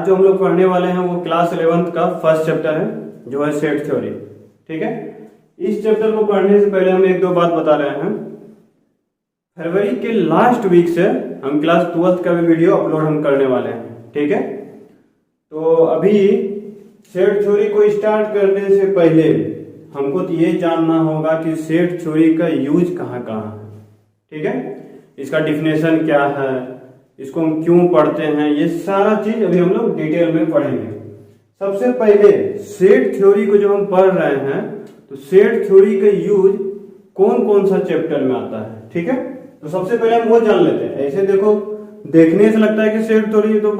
आज जो हम लोग पढ़ने वाले हैं वो क्लास 11th का फर्स्ट चैप्टर है जो है सेट थ्योरी। ठीक है, इस चैप्टर को पढ़ने से पहले हम एक दो बात बता रहे हैं। फरवरी के लास्ट वीक से हम क्लास 12th का भी वीडियो अपलोड हम करने वाले हैं। ठीक है, तो अभी सेट थ्योरी को स्टार्ट करने से पहले हमको तो ये जानना होगा कि सेट थ्योरी का यूज कहाँ कहाँ है। ठीक है, इसका डिफिनेशन क्या है, इसको हम क्यों पढ़ते हैं, ये सारा चीज अभी हम लोग डिटेल में पढ़ेंगे। सबसे पहले सेट थ्योरी को जो हम पढ़ रहे हैं तो सेट थ्योरी का यूज कौन कौन सा चैप्टर में आता है। ठीक है, तो सबसे पहले हम वो जान लेते हैं। ऐसे देखो, देखने से लगता है कि सेट थ्योरी तो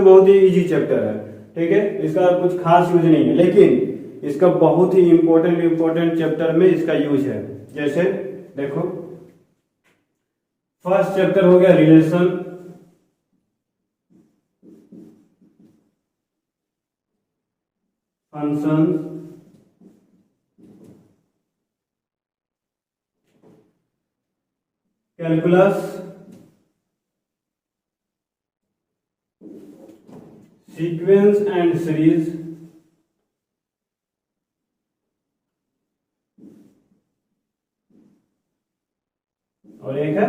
बहुत ही इजी चैप्टर है। ठीक है, इसका कुछ खास यूज नहीं है, लेकिन इसका बहुत ही इंपॉर्टेंट चैप्टर में इसका यूज है। जैसे देखो, फर्स्ट चैप्टर हो गया relation, function, calculus, sequence and series, और एक है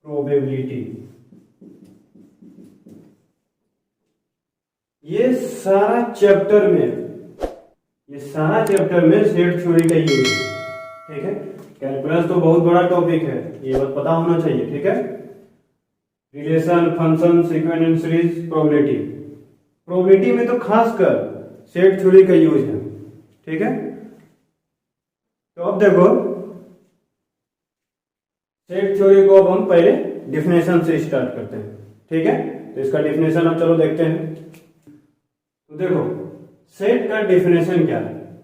प्रोबेबिलिटी। ये सारा चैप्टर में सेट थ्योरी का यूज है। ठीक है, कैलकुलस तो बहुत बड़ा टॉपिक है, ये बात पता होना चाहिए। ठीक है, relation, function, sequence and series, probability में तो खासकर सेट थ्योरी का यूज है। ठीक है, तो अब देखो, सेट थ्योरी को अब हम पहले डिफिनेशन से स्टार्ट करते हैं। ठीक है, तो इसका डिफिनेशन अब चलो देखते हैं। तो देखो, सेट का डिफिनेशन क्या है।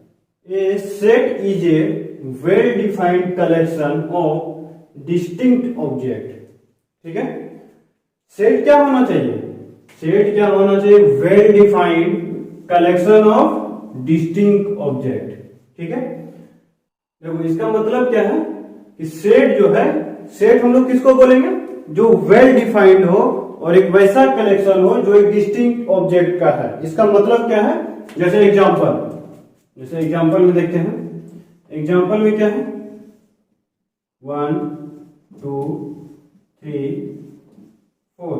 A set is a well defined collection of distinct object. ठीक है, सेट क्या होना चाहिए, well defined collection of distinct object. ठीक है, देखो इसका मतलब क्या है कि सेट जो है, सेट हम लोग किसको बोलेंगे, जो वेल डिफाइंड हो और एक वैसा कलेक्शन हो जो एक डिस्टिंक्ट ऑब्जेक्ट का है। इसका मतलब क्या है, जैसे एग्जांपल में देखते हैं। एग्जांपल में क्या है, 1 2 3 4।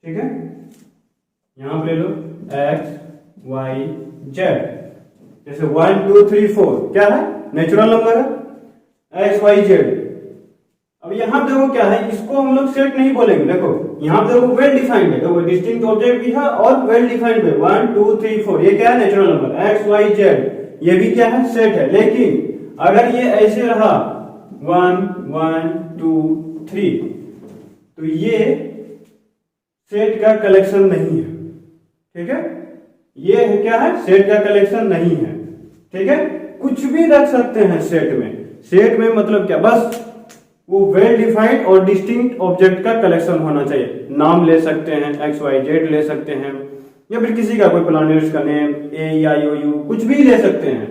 ठीक है, यहां पर ले लो x y z। जैसे 1 2 3 4 क्या है, नेचुरल नंबर है, x y z। अब यहां देखो क्या है, इसको हम लोग सेट नहीं बोलेंगे। देखो यहां पे देखो वेल डिफाइंड है, देखो डिस्टिंक्ट ऑब्जेक्ट भी है और वेल डिफाइंड है। 1 2 3 4 ये क्या है, natural number. x y z ये भी क्या है, सेट है। लेकिन अगर ये ऐसे रहा 1 1 2 3 तो ये सेट का कलेक्शन नहीं है। ठीक है, ये क्या है, सेट का कलेक्शन नहीं है। ठीक है, कुछ भी रख सकते हैं सेट में मतलब क्या, बस वो वेल डिफाइंड और डिस्टिंक्ट ऑब्जेक्ट का कलेक्शन होना चाहिए। नाम ले सकते हैं, एक्स वाई जेड ले सकते हैं, या फिर किसी का कोई प्लैनेट्स का नेम, ए या यू, कुछ भी ले सकते हैं,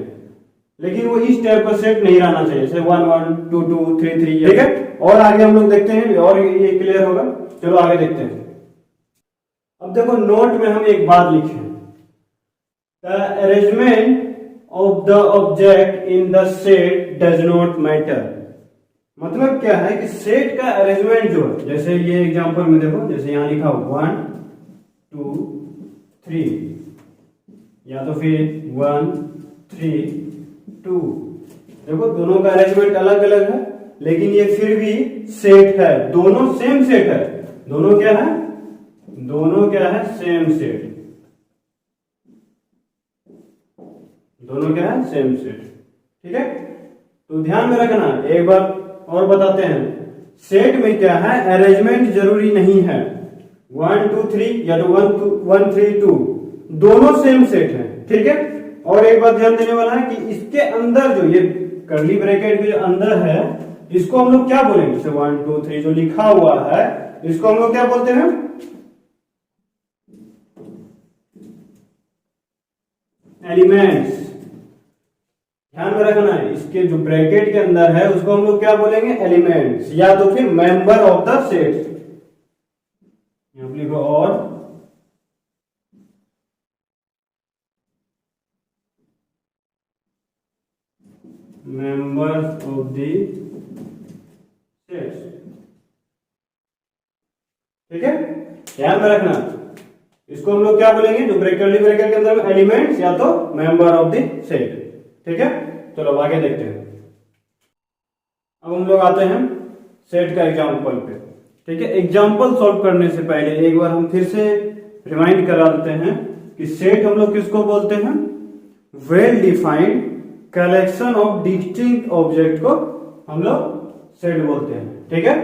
लेकिन वो इस टाइप का सेट नहीं रहना चाहिए, जैसे 1 1 2 2 3 3। ठीक है, और आगे हम लोग देखते हैं और ये क्लियर होगा। चलो आगे देखते हैं। अब देखो, नोट में हम एक बात लिखे, the arrangement of the object in the set does not matter. मतलब क्या है कि सेट का अरेंजमेंट जो है, जैसे ये एग्जांपल में देखो, जैसे यहां लिखा 1 2 3, या तो फिर 1 3 2। देखो दोनों का अरेंजमेंट अलग अलग है, लेकिन ये फिर भी सेट है, दोनों सेम सेट है। दोनों क्या है, सेम सेट। ठीक है, तो ध्यान में रखना। एक बार और बताते हैं, सेट में क्या है, अरेंजमेंट जरूरी नहीं है। 1 2 3 या तो 1 3 2 दोनों सेम सेट है। ठीक है, और एक बात ध्यान देने वाला है कि इसके अंदर जो ये कर्ली ब्रैकेट के जो अंदर है, इसको हम लोग क्या बोलेंगे, जैसे 1 2 3 जो लिखा हुआ है, इसको हम लोग क्या बोलते हैं, एलिमेंट्स। ध्यान में रखना है, इसके जो ब्रैकेट के अंदर है उसको हम लोग क्या बोलेंगे, एलिमेंट्स, या तो फिर मेंबर ऑफ द सेट। यहां पर लिखो और मेंबर्स ऑफ द सेट्स। ठीक है, ध्यान में रखना, इसको हम लोग क्या बोलेंगे, जो ब्रैकेट के अंदर एलिमेंट्स या तो मेंबर ऑफ द सेट। ठीक है, चलो अब आगे देखते हैं। अब हम लोग आते हैं सेट का एग्जांपल पे। ठीक है, एग्जांपल सॉल्व करने से पहले एक बार हम फिर से रिमाइंड करा देते हैं कि सेट हम लोग किसको बोलते हैं, well defined collection of distinct object को हम लोग सेट बोलते हैं। ठीक है,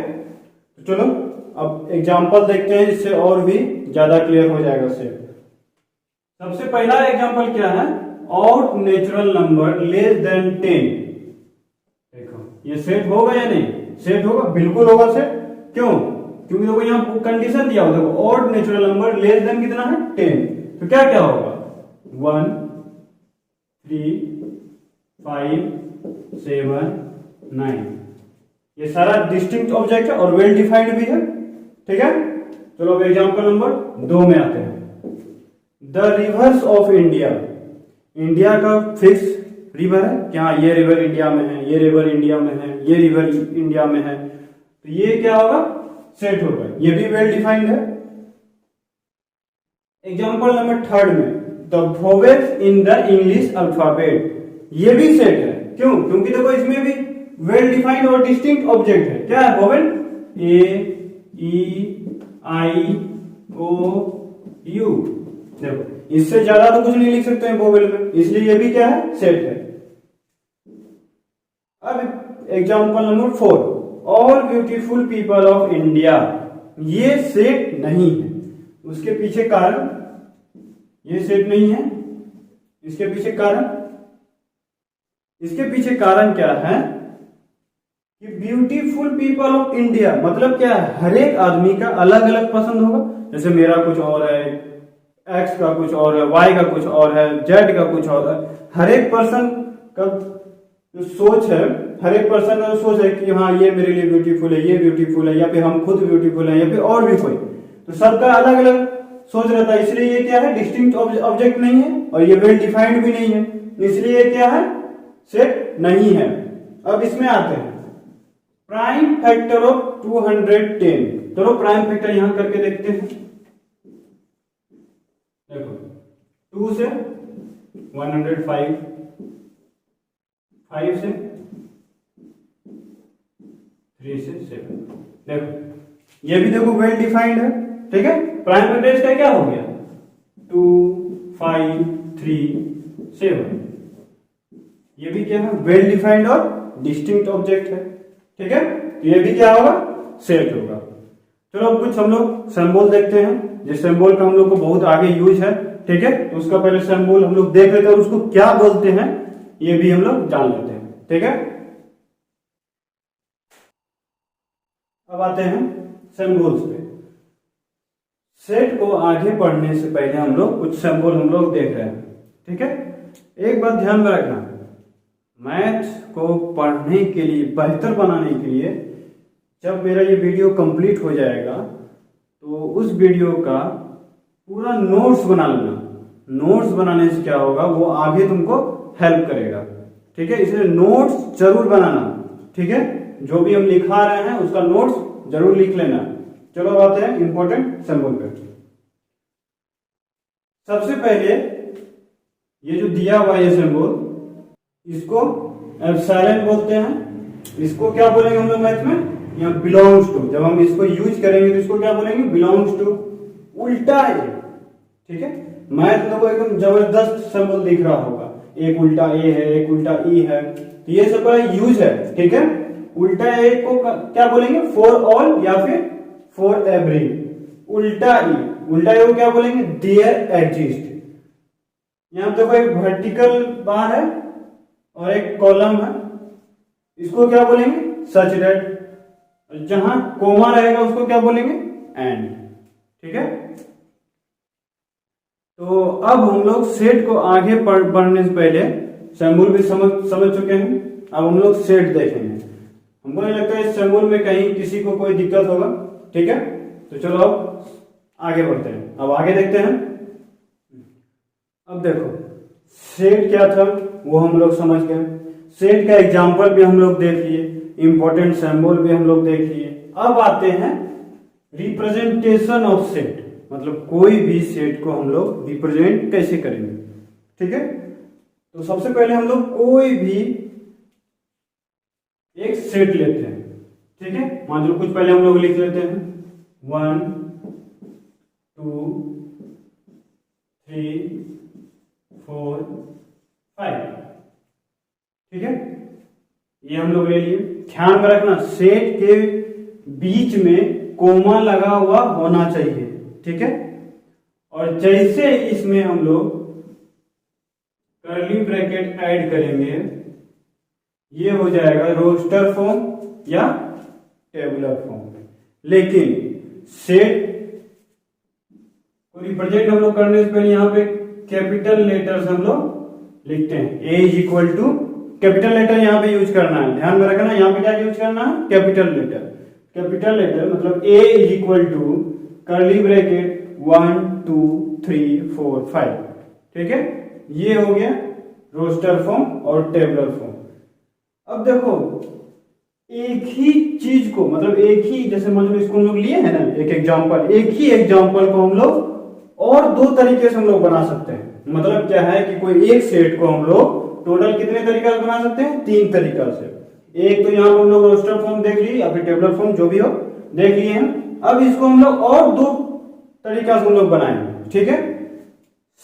तो चलो अब एग्जांपल देखते हैं, जिससे और भी ज्यादा क्लियर हो जाएगा सेट। सबसे पहला एग्जांपल क्या है, odd natural number less than 10। देखो ये सेट होगा या नहीं, सेट होगा, बिल्कुल होगा सेट। क्यों, क्योंकि देखो यहाँ कंडीशन दिया हुआ, देखो odd natural number less than कितना है 10, तो क्या क्या होगा 1 3 5 7 9, ये सारा डिस्टिंक्ट ऑब्जेक्ट है और वेल डिफाइंड भी है। ठीक है, चलो अब एग्जांपल नंबर 2 में आते हैं। The reverse of India, India का फिक्स रिवर है क्या, ये रिवर इंडिया में है, ये रिवर इंडिया में है, ये रिवर इंडिया में है, तो ये क्या होगा, सेट होगा, ये भी वेल डिफाइंड है। एग्जांपल नंबर 3 में, the vowels in the English alphabet, ये भी सेट है। क्यों, क्योंकि देखो इसमें भी वेल डिफाइंड और डिस्टिंक्ट ऑब्जेक्ट है। क्या है, vowel, A E I O you. देखो इससे ज्यादा तो कुछ नहीं लिख सकते हैं वोवेल में, इसलिए ये भी क्या है, सेट है। अब example number 4, all beautiful people of India, ये सेट नहीं है। उसके पीछे कारण, ये सेट नहीं है, इसके पीछे कारण, इसके पीछे कारण क्या है कि ब्यूटीफुल पीपल ऑफ इंडिया मतलब क्या है, हर एक आदमी का अलग अलग पसंद होगा। जैसे मेरा कुछ और है, एक्स का कुछ और है, वाई का कुछ और है, जेड का कुछ और है। हर एक पर्सन का जो सोच है, हर एक पर्सन का जो सोच है कि हाँ ये मेरे लिए ब्यूटीफुल है, ये ब्यूटीफुल है, या फिर हम खुद ब्यूटीफुल है, या फिर और भी कोई, तो सबका अलग अलग सोच रहता है। इसलिए ये क्या है, डिस्टिंक्ट ऑब्जेक्ट नहीं है, और ये वेल डिफाइंड भी नहीं है, इसलिए ये क्या है, सेट नहीं है। अब इसमें आते हैं प्राइम फैक्टर ऑफ 210। चलो प्राइम फैक्टर यहां करके देखते हैं। देखो 2 से 105, 5 से 3 से 7। देखो ये भी देखो वेल डिफाइंड है। ठीक है, प्राइम फैक्टर इसका क्या हो गया, 2 5 3 7, ये भी क्या है, वेल डिफाइंड और डिस्टिंक्ट ऑब्जेक्ट है। ठीक है, तो ये भी क्या होगा, सेट होगा। चलो अब कुछ हम लोग सिंबल देखते हैं, जिस सिंबल का हम लोग को बहुत आगे यूज है। ठीक है, तो उसका पहले सिंबल हम लोग देख लेते हैं और उसको क्या बोलते हैं ये भी हम लोग जान लेते हैं। ठीक है, अब आते हैं सिंबल्स पे। सेट को आगे पढ़ने से पहले हम लोग कुछ सिंबल हम लोग देख रहे हैं। ठीक है, एक बात ध्यान में रखना, मैथ को पढ़ने के लिए, बेहतर बनाने के लिए, जब मेरा ये वीडियो कंप्लीट हो जाएगा तो उस वीडियो का पूरा नोट्स बना लेना। नोट्स बनाने से क्या होगा, वो आगे तुमको हेल्प करेगा। ठीक है, इसलिए नोट्स जरूर बनाना। ठीक है, जो भी हम लिखा रहे हैं उसका नोट्स जरूर लिख लेना। चलो अब आते हैं इंपॉर्टेंट सिंबल पे। सबसे पहले ये जो दिया हुआ ये सिंबल, इसको एप्सिलॉन बोलते हैं। इसको क्या बोलेंगे हम लोग मैथ में, यहाँ बिलोंग्स टू। जब हम इसको यूज करेंगे तो इसको क्या बोलेंगे, बिलोंग्स टू, उल्टा है। ठीक है, मैथ में को एकदम जबरदस्त सिंबल दिख रहा होगा, एक उल्टा ए है, एक उल्टा ई है, तो ये सब का यूज है। ठीक है, उल्टा ए को क्या बोलेंगे, फॉर ऑल या फिर फॉर एवरी। उल्टा ई, उल्टा ए को क्या बोलेंगे, देयर एग्जिस्ट। यहाँ देखो एक वर्टिकल बार है और एक कॉलम है, इसको क्या बोलेंगे, सच दैट। जहां कोमा रहेगा उसको क्या बोलेंगे, एंड। ठीक है, तो अब हम लोग सेट को आगे बढ़ने से पहले सिंबल भी समझ चुके हैं। अब हम लोग सेट देखेंगे। हमको नहीं लगता इस सिंबल में कहीं किसी को कोई दिक्कत होगा। ठीक है, तो चलो अब आगे बढ़ते हैं। अब आगे देखते हैं। अब देखो सेट क्या था वो हम लोग समझ गए। सेट का एग्जाम्पल भी हम लोग देख लिए, इंपॉर्टेंट सिंबल भी हम लोग देख लिए। अब आते हैं रिप्रेजेंटेशन ऑफ सेट, मतलब कोई भी सेट को हम लोग रिप्रेजेंट कैसे करेंगे। ठीक है, तो सबसे पहले हम लोग कोई भी एक सेट लेते हैं। ठीक है, मान लो कुछ पहले हम लोग लिख लेते हैं 1 2 3 4 5। ठीक है, ये हम लोग ले लिए। ध्यान में रखना सेट के बीच में कोमा लगा हुआ होना चाहिए। ठीक है, और जैसे इसमें हम लोग कर्ली ब्रैकेट ऐड करेंगे, ये हो जाएगा रोस्टर फॉर्म या टेबुलर फॉर्म। लेकिन सेट को रिप्रेजेंट हम लोग करने से पहले यहाँ पे कैपिटल लेटर्स हम लोग लिखते हैं। A is equal to, capital letter यहाँ पे यूज करना है, ध्यान में रखना। यहाँ पे क्या यूज करना है, कैपिटल लेटर। कैपिटल लेटर मतलब A is equal to curly bracket 1 2 3 4 5। ठीक है, ये हो गया रोस्टर फॉर्म और टेबुलर फॉर्म। अब देखो एक ही चीज को, मतलब एक ही, जैसे मान लो इसको हम लोग लिए हैं ना एक एग्जांपल, एक ही एग्जांपल को हम लोग और दो तरीके से हम लोग बना सकते हैं। मतलब क्या है कि कोई एक सेट को हम लोग टोटल कितने तरीका से बना सकते हैं, 3 तरीका से। एक तो यहाँ पर हम लोग रोस्टर फॉर्म देख लिए या फिर टेबुलर फॉर्म, जो भी हो देख लिए हैं। अब इसको हम लोग और 2 तरीका से हम लोग बनाएंगे। ठीक है,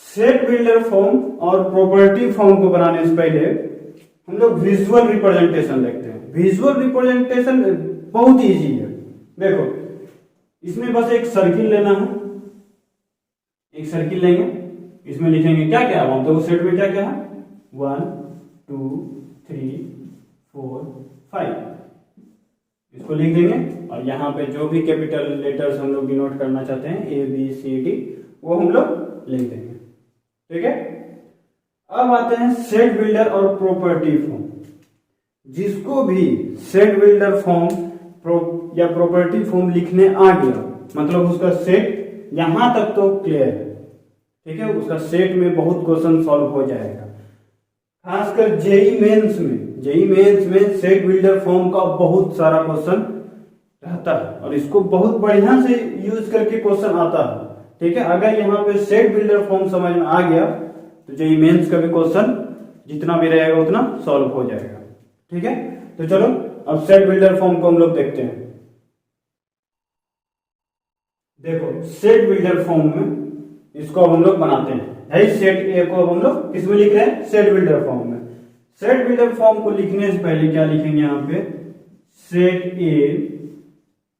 सेट बिल्डर फॉर्म और प्रॉपर्टी फॉर्म को बनाने से पहले हम लोग विजुअल रिप्रेजेंटेशन देखते हैं। विजुअल रिप्रेजेंटेशन बहुत इजी है। देखो इसमें बस एक सर्किल लेना है, एक सर्किल लेंगे, इसमें लिखेंगे क्या क्या है, तो सेट में क्या क्या है 1 2 3 4 5, इसको लिख देंगे। और यहाँ पे जो भी कैपिटल लेटर्स हम लोग डिनोट करना चाहते हैं ए बी सी डी, वो हम लोग लिख देंगे। ठीक है, अब आते हैं सेट बिल्डर और प्रॉपर्टी फॉर्म। जिसको भी सेट बिल्डर फॉर्म या प्रॉपर्टी फॉर्म लिखने आ गया, मतलब उसका सेट यहां तक तो क्लियर है। ठीक है, उसका सेट में बहुत क्वेश्चन सॉल्व हो जाएगा। खासकर जेई मेंस में सेट बिल्डर फॉर्म का बहुत सारा क्वेश्चन रहता है और इसको बहुत बढ़िया से यूज करके क्वेश्चन आता है। ठीक है, अगर यहाँ पे सेट बिल्डर फॉर्म समझ में आ गया तो जेई मेंस का भी क्वेश्चन जितना भी रहेगा उतना सॉल्व हो जाएगा। ठीक है, तो चलो अब सेट बिल्डर फॉर्म को हम लोग देखते हैं। देखो सेट बिल्डर फॉर्म में इसको अब हम लोग बनाते हैं। सेट ए को अब हम लोग किसमें लिख रहे हैं, सेट बिल्डर फॉर्म में। सेट बिल्डर फॉर्म को लिखने से पहले क्या लिखेंगे, यहाँ पे set A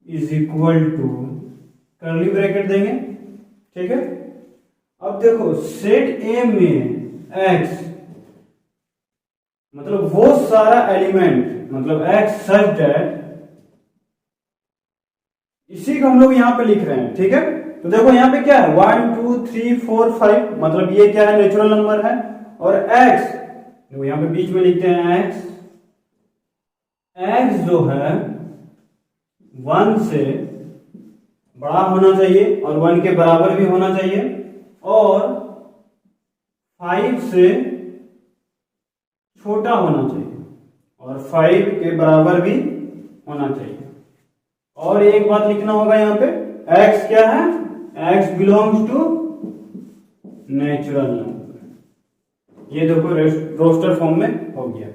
is equal to curly bracket देंगे। ठीक है, अब देखो सेट ए में एक्स मतलब वो सारा एलिमेंट, मतलब एक्स सच दैट, इसी को हम लोग यहां पे लिख रहे हैं। ठीक है, तो देखो यहां पे क्या है 1 2 3 4 5, मतलब ये क्या है, नेचुरल नंबर है। और एक्स देखो यहां पे बीच में लिखते हैं एक्स जो है 1 से बड़ा होना चाहिए और 1 के बराबर भी होना चाहिए, और 5 से छोटा होना चाहिए और 5 के बराबर भी होना चाहिए। और एक बात लिखना होगा यहाँ पे, x क्या है, x belongs to natural number. ये देखो रोस्टर फॉर्म में हो गया।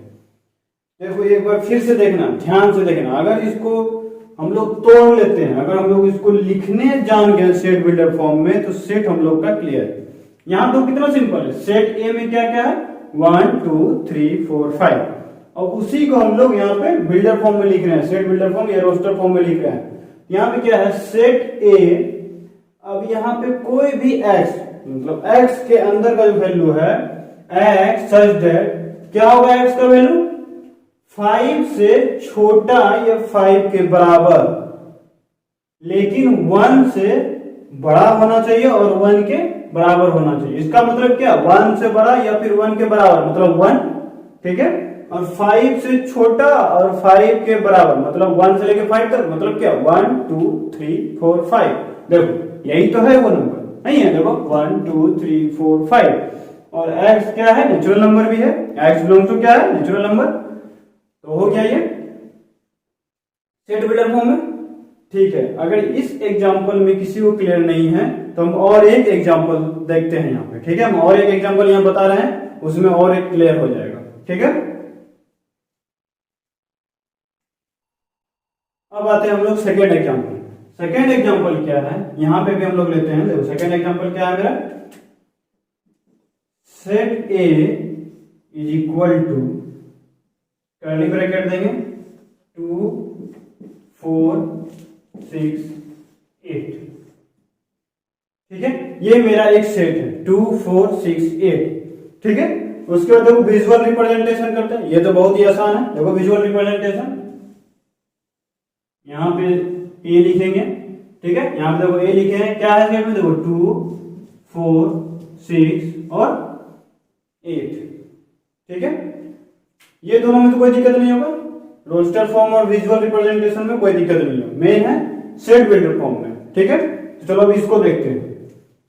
देखो एक बार फिर से देखना, ध्यान से देखना। अगर इसको हम लोग तोड़ लेते हैं, अगर हम लोग इसको लिखने जान गए सेट बिल्डर फॉर्म में, तो सेट हम लोग का क्लियर है। यहां तो कितना सिंपल है, सेट ए में क्या क्या है 1 2 3 4 5, और उसी को हम लोग यहाँ पे बिल्डर फॉर्म में लिख रहे हैं, सेट बिल्डर फॉर्म या रोस्टर फॉर्म में लिख रहे हैं। यहाँ पे क्या है सेट ए। अब यहाँ पे कोई भी x, मतलब x के अंदर का जो वैल्यू है x सच दैट क्या होगा, x का वैल्यू 5 से छोटा या 5 के बराबर, लेकिन 1 से बड़ा होना चाहिए और 1 के बराबर होना चाहिए। इसका मतलब क्या, 1 से बड़ा या फिर 1 के बराबर, मतलब 1। ठीक है, और 5 से छोटा और 5 के बराबर, मतलब 1 से लेके 5 तक, मतलब क्या 1 2 3 4 5। देखो यही तो है वो नंबर, नहीं है, देखो 1 2 3 4 5। और x क्या है, नेचुरल नंबर भी है, x बिलोंग्स टू क्या है, नेचुरल नंबर। तो हो गया ये सेट बिल्डर फॉर्म में। ठीक है, अगर इस एग्जांपल में किसी को क्लियर नहीं है तो हम और एक एग्जांपल देखते हैं यहाँ पे। ठीक है, हम और एक एग्जांपल यहाँ बता रहे हैं, उसमें और एक क्लियर हो जाएगा। ठीक है, अब आते हैं हम लोग सेकेंड एग्जांपल। सेकेंड एग्जांपल क्या है, यहां पे भी हम लोग लेते हैं। देखो सेकेंड एग्जांपल क्या है मेरा, set A is equal to curly bracket देंगे 2 4 6 8। ठीक है, ये मेरा एक सेट है 2 4 6 8। ठीक है, उसके बाद देखो विजुअल रिप्रेजेंटेशन करते हैं। ये तो बहुत ही आसान है। देखो विजुअल रिप्रेजेंटेशन, यहां पे ए लिखेंगे। ठीक है, यहां पे देखो ए लिखे हैं, क्या है सेट में, देखो 2 4 6 और 8। ठीक है, ये दोनों में तो कोई दिक्कत नहीं होगा। रोस्टर फॉर्म और विजुअल रिप्रेजेंटेशन में कोई दिक्कत नहीं है, मेन है सेट बिल्डर फॉर्म में। ठीक है, तो चलो अब इसको देखते हैं।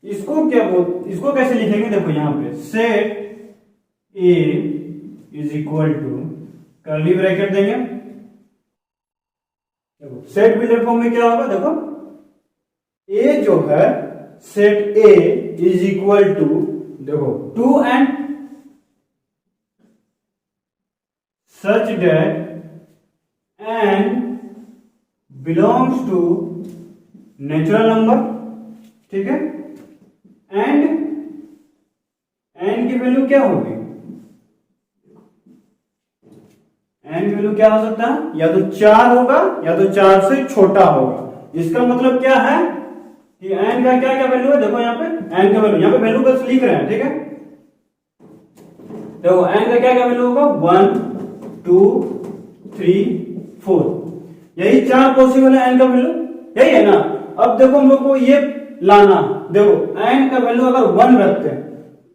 इसको कैसे लिखेंगे, देखो यहां पे set A is equal to curly bracket देंगे। देखो सेट बिल्डर फॉर्म में क्या होगा, देखो ए जो है set A is equal to, देखो 2 and such that n belongs to natural number। ठीक है, एंड n की वैल्यू क्या होगी, n की वैल्यू क्या हो सकता है, या तो 4 होगा या तो 4 से छोटा होगा। इसका मतलब क्या है कि n का क्या क्या वैल्यू है, देखो यहाँ पे n का वैल्यू, यहाँ पे वैल्यू बस लिख रहे हैं। ठीक है, देखो n का क्या क्या वैल्यू होगा, 1 2 3 4, यही 4 पॉसिबल है n का वैल्यू, यही है ना। अब देखो हम लोग को ये लाना, देखो n का वैल्यू अगर 1 रखते हैं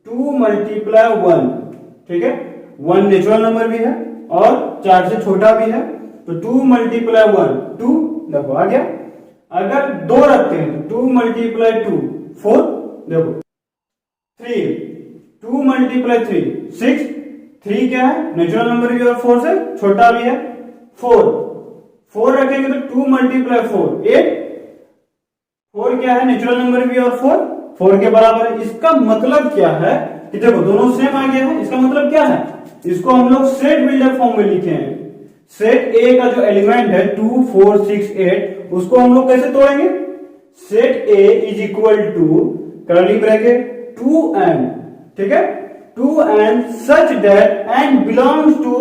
2 मल्टीप्लाई 1। ठीक है, 1 नेचुरल नंबर भी है और 4 से छोटा भी है, तो 2 मल्टीप्लाई 1 2, देखो आ गया। अगर 2 रखते हैं तो 2 मल्टीप्लाई 2 4, देखो 3 2 मल्टीप्लाई 3 6, 3 क्या है नेचुरल नंबर भी और 4 से छोटा भी है। 4 रखेंगे तो 2 मल्टीप्लाई 4 8, 4 क्या है नेचुरल नंबर भी और 4 के बराबर है। इसका मतलब क्या है कि देखो दोनों सेम आ गया है। इसका मतलब क्या है, इसको हम लोग सेट बिल्डर फॉर्म में लिखे हैं। सेट ए का जो एलिमेंट है 2 4 6 8, उसको हम लोग कैसे तोड़ेंगे, set A is equal to curly bracket 2n। ठीक है, 2n such that n belongs to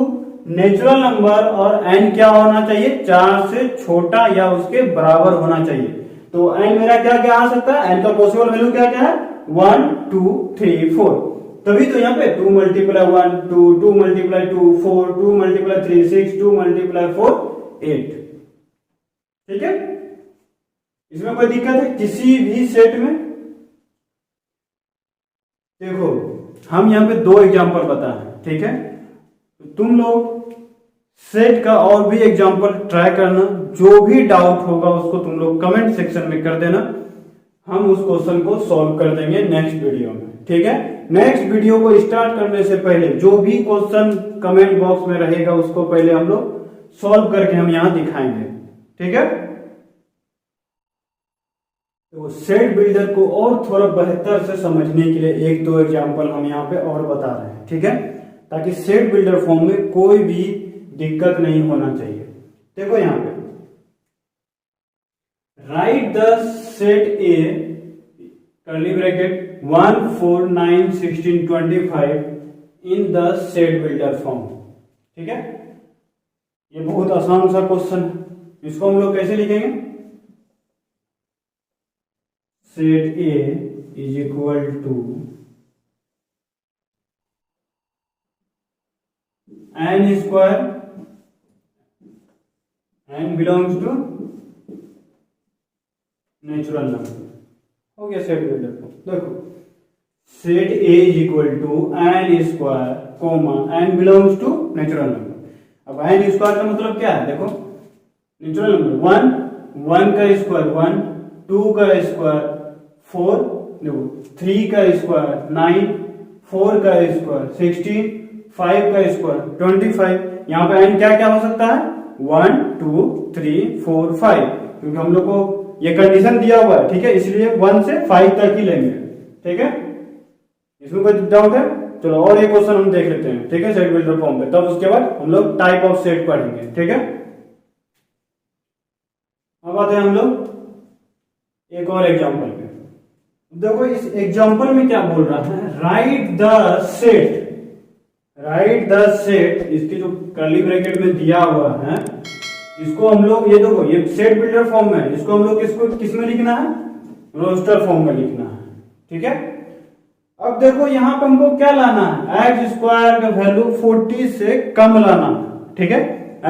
natural number, और n क्या होना चाहिए, 4 से छोटा या उसके बराबर होना चाहिए। तो n मेरा क्या क्या आ सकता है, n का पॉसिबल वैल्यू क्या क्या है, 1 2 3 4। तभी तो यहाँ पे 2 मल्टीप्लाई 1 2, 2 मल्टीप्लाई 2 4, 2 मल्टीप्लाई 3 6, 2 मल्टीप्लाई 4 8। ठीक है, इसमें कोई दिक्कत है किसी भी सेट में। देखो हम यहाँ पे 2 एग्जांपल बताए हैं। ठीक है, तुम लोग सेट का और भी एग्जांपल ट्राई करना, जो भी डाउट होगा उसको तुम लोग कमेंट सेक्शन में कर देना, हम उस क्वेश्चन को सॉल्व कर देंगे नेक्स्ट वीडियो में। ठीक है, नेक्स्ट वीडियो को स्टार्ट करने से पहले जो भी क्वेश्चन कमेंट बॉक्स में रहेगा उसको पहले हम लोग सॉल्व करके हम यहां दिखाएंगे। ठीक है, तो सेट बिल्डर को और थोड़ा बेहतर से समझने के लिए 1-2 एग्जांपल हम यहाँ पे और बता रहे हैं। ठीक है, ताकि सेट बिल्डर फॉर्म में कोई भी दिक्कत नहीं होना चाहिए। देखो यहाँ पे right the set A curly bracket 1 4 9 16 25 in the set builder form. ठीक है, ये बहुत आसान सा क्वेश्चन है। इसको हम लोग कैसे लिखेंगे, set A is equal to n square, n belongs to natural number. हो गया सेट बिल्डर फॉर्म। देखो set A is equal to n square comma n belongs to natural number. अब n स्क्वायर का मतलब क्या है, देखो नेचुरल नंबर 1 का स्क्वायर 1, 2 का स्क्वायर 4, देखो 3 का स्क्वायर 9, 4 का स्क्वायर 16, 5 का स्क्वायर 25। यहाँ पे n क्या क्या हो सकता है 1 2 3 4 5, क्योंकि हम लोग को ये कंडीशन दिया हुआ है, ठीक है, इसलिए 1 से 5 तक ही लेंगे, ठीक है। इसमें कोई डाउट है? चलो और एक क्वेश्चन हम देख लेते हैं, ठीक है, सेट बिल्डर फॉर्म पे, तब उसके बाद हम लोग टाइप ऑफ सेट पढ़ेंगे, ठीक है। अब आते हैं हम लोग एक और एग्जांपल पे। देखो इस एग्जांपल में क्या बोल रहा है, राइट द सेट, इसके जो कर्ली ब्रैकेट में दिया हुआ है इसको हम लोग, ये देखो ये सेट बिल्डर फॉर्म में है, इसको हम लोग इसको किस में लिखना है, रोस्टर फॉर्म में लिखना है, ठीक है। अब देखो यहाँ पे हमको क्या लाना है, एक्स स्क्वायर का वैल्यू 40 से कम लाना है, ठीक है,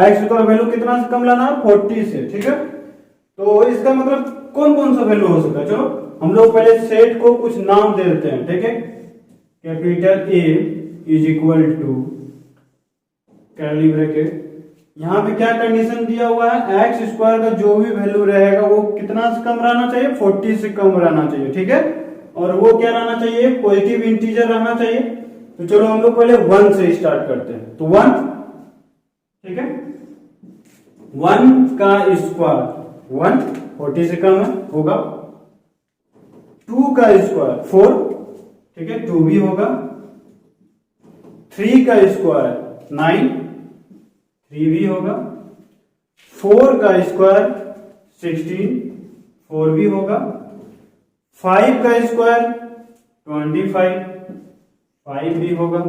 एक्स स्क्वायर वैल्यू कितना से कम लाना है 40 से, ठीक है। तो इसका मतलब कौन कौन सा वैल्यू हो सकता है, चलो हम लोग पहले सेट को कुछ नाम दे देते हैं, ठीक है। Capital A is equal to curly bracket, यहाँ पे क्या कंडीशन दिया हुआ है, एक्स स्क्वायर का जो भी वैल्यू रहेगा वो कितना से कम रहना चाहिए, 40 से कम रहना चाहिए, ठीक है। और वो क्या रहना चाहिए, पॉजिटिव इंटीजर रहना चाहिए। तो चलो हम लोग पहले 1 से स्टार्ट करते हैं, तो 1, ठीक है, 1 का स्क्वायर 1 40 से कम है होगा, 2 का स्क्वायर 4, ठीक है, 2 भी होगा, 3 का स्क्वायर 9, 3 भी होगा, 4 का स्क्वायर 16, 4 भी होगा, 5 का स्क्वायर 25, 5 भी होगा,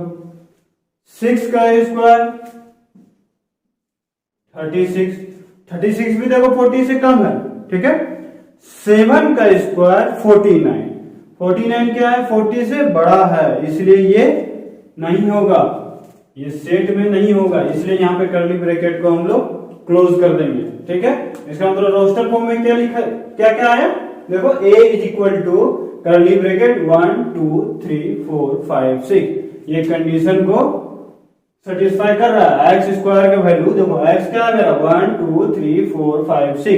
6 का स्क्वायर 36, 36 भी देखो 40 से कम है, ठीक है। 7 का स्क्वायर 49, 49 क्या है, 40 से बड़ा है, इसलिए ये नहीं होगा, ये सेट में नहीं होगा, इसलिए यहाँ पे कर्ली ब्रैकेट को हम लोग क्लोज कर देंगे, ठीक है। इसका मतलब रोस्टर फॉर्म में क्या लिखा, क्या क्या आया, देखो a is equal to curly bracket 1 2 3 4 5 6, ये कंडीशन को सेटिस्फाई कर रहा है। एक्स स्क्वायर का वैल्यू देखो, एक्स क्या है मेरा 1 2 3 4 5 6,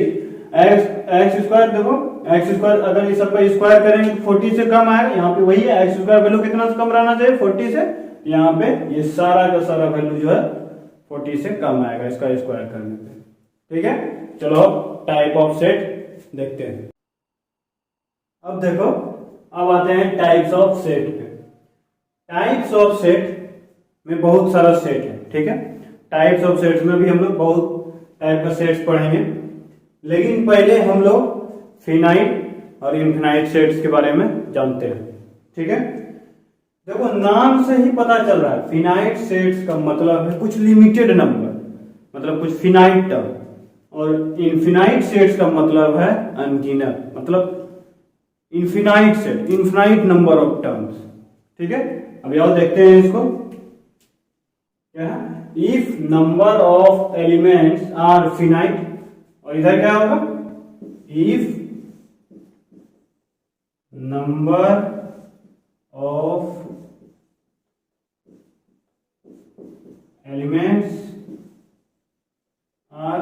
एक्स स्क्वायर देखो, एक्स स्क्वायर अगर इस सबका स्क्वायर करेंगे 40 से कम आएगा, यहाँ पे वही है, एक्स स्क्वायर वैल्यू कितना से कम रहना चाहिए 40 से, यहाँ पे ये सारा का सारा वैल्यू जो है 40 से कम आएगा इसका स्क्वायर करने पे, ठीक है। चलो टाइप ऑफ सेट देखते हैं। अब देखो, अब आते हैं टाइप्स ऑफ सेट पे। टाइप्स ऑफ सेट में बहुत सारा सेट है, ठीक है। टाइप्स ऑफ सेट्स में भी हम लोग बहुत टाइप का सेट्स पढ़ेंगे, लेकिन पहले हम लोग फिनाइट और इनफिनाइट सेट्स के बारे में जानते हैं, ठीक है। देखो नाम से ही पता चल रहा है, फिनाइट सेट्स का मतलब है कुछ लिमिटेड नंबर, मतलब कुछ फिनाइट टर्म, और इनफिनाइट सेट्स का मतलब है अनगिनत, मतलब infinite set, infinite number of terms, ठीक है। अभी और देखते हैं इसको क्या है, if number of elements are finite, और इधर क्या होगा, if number of elements are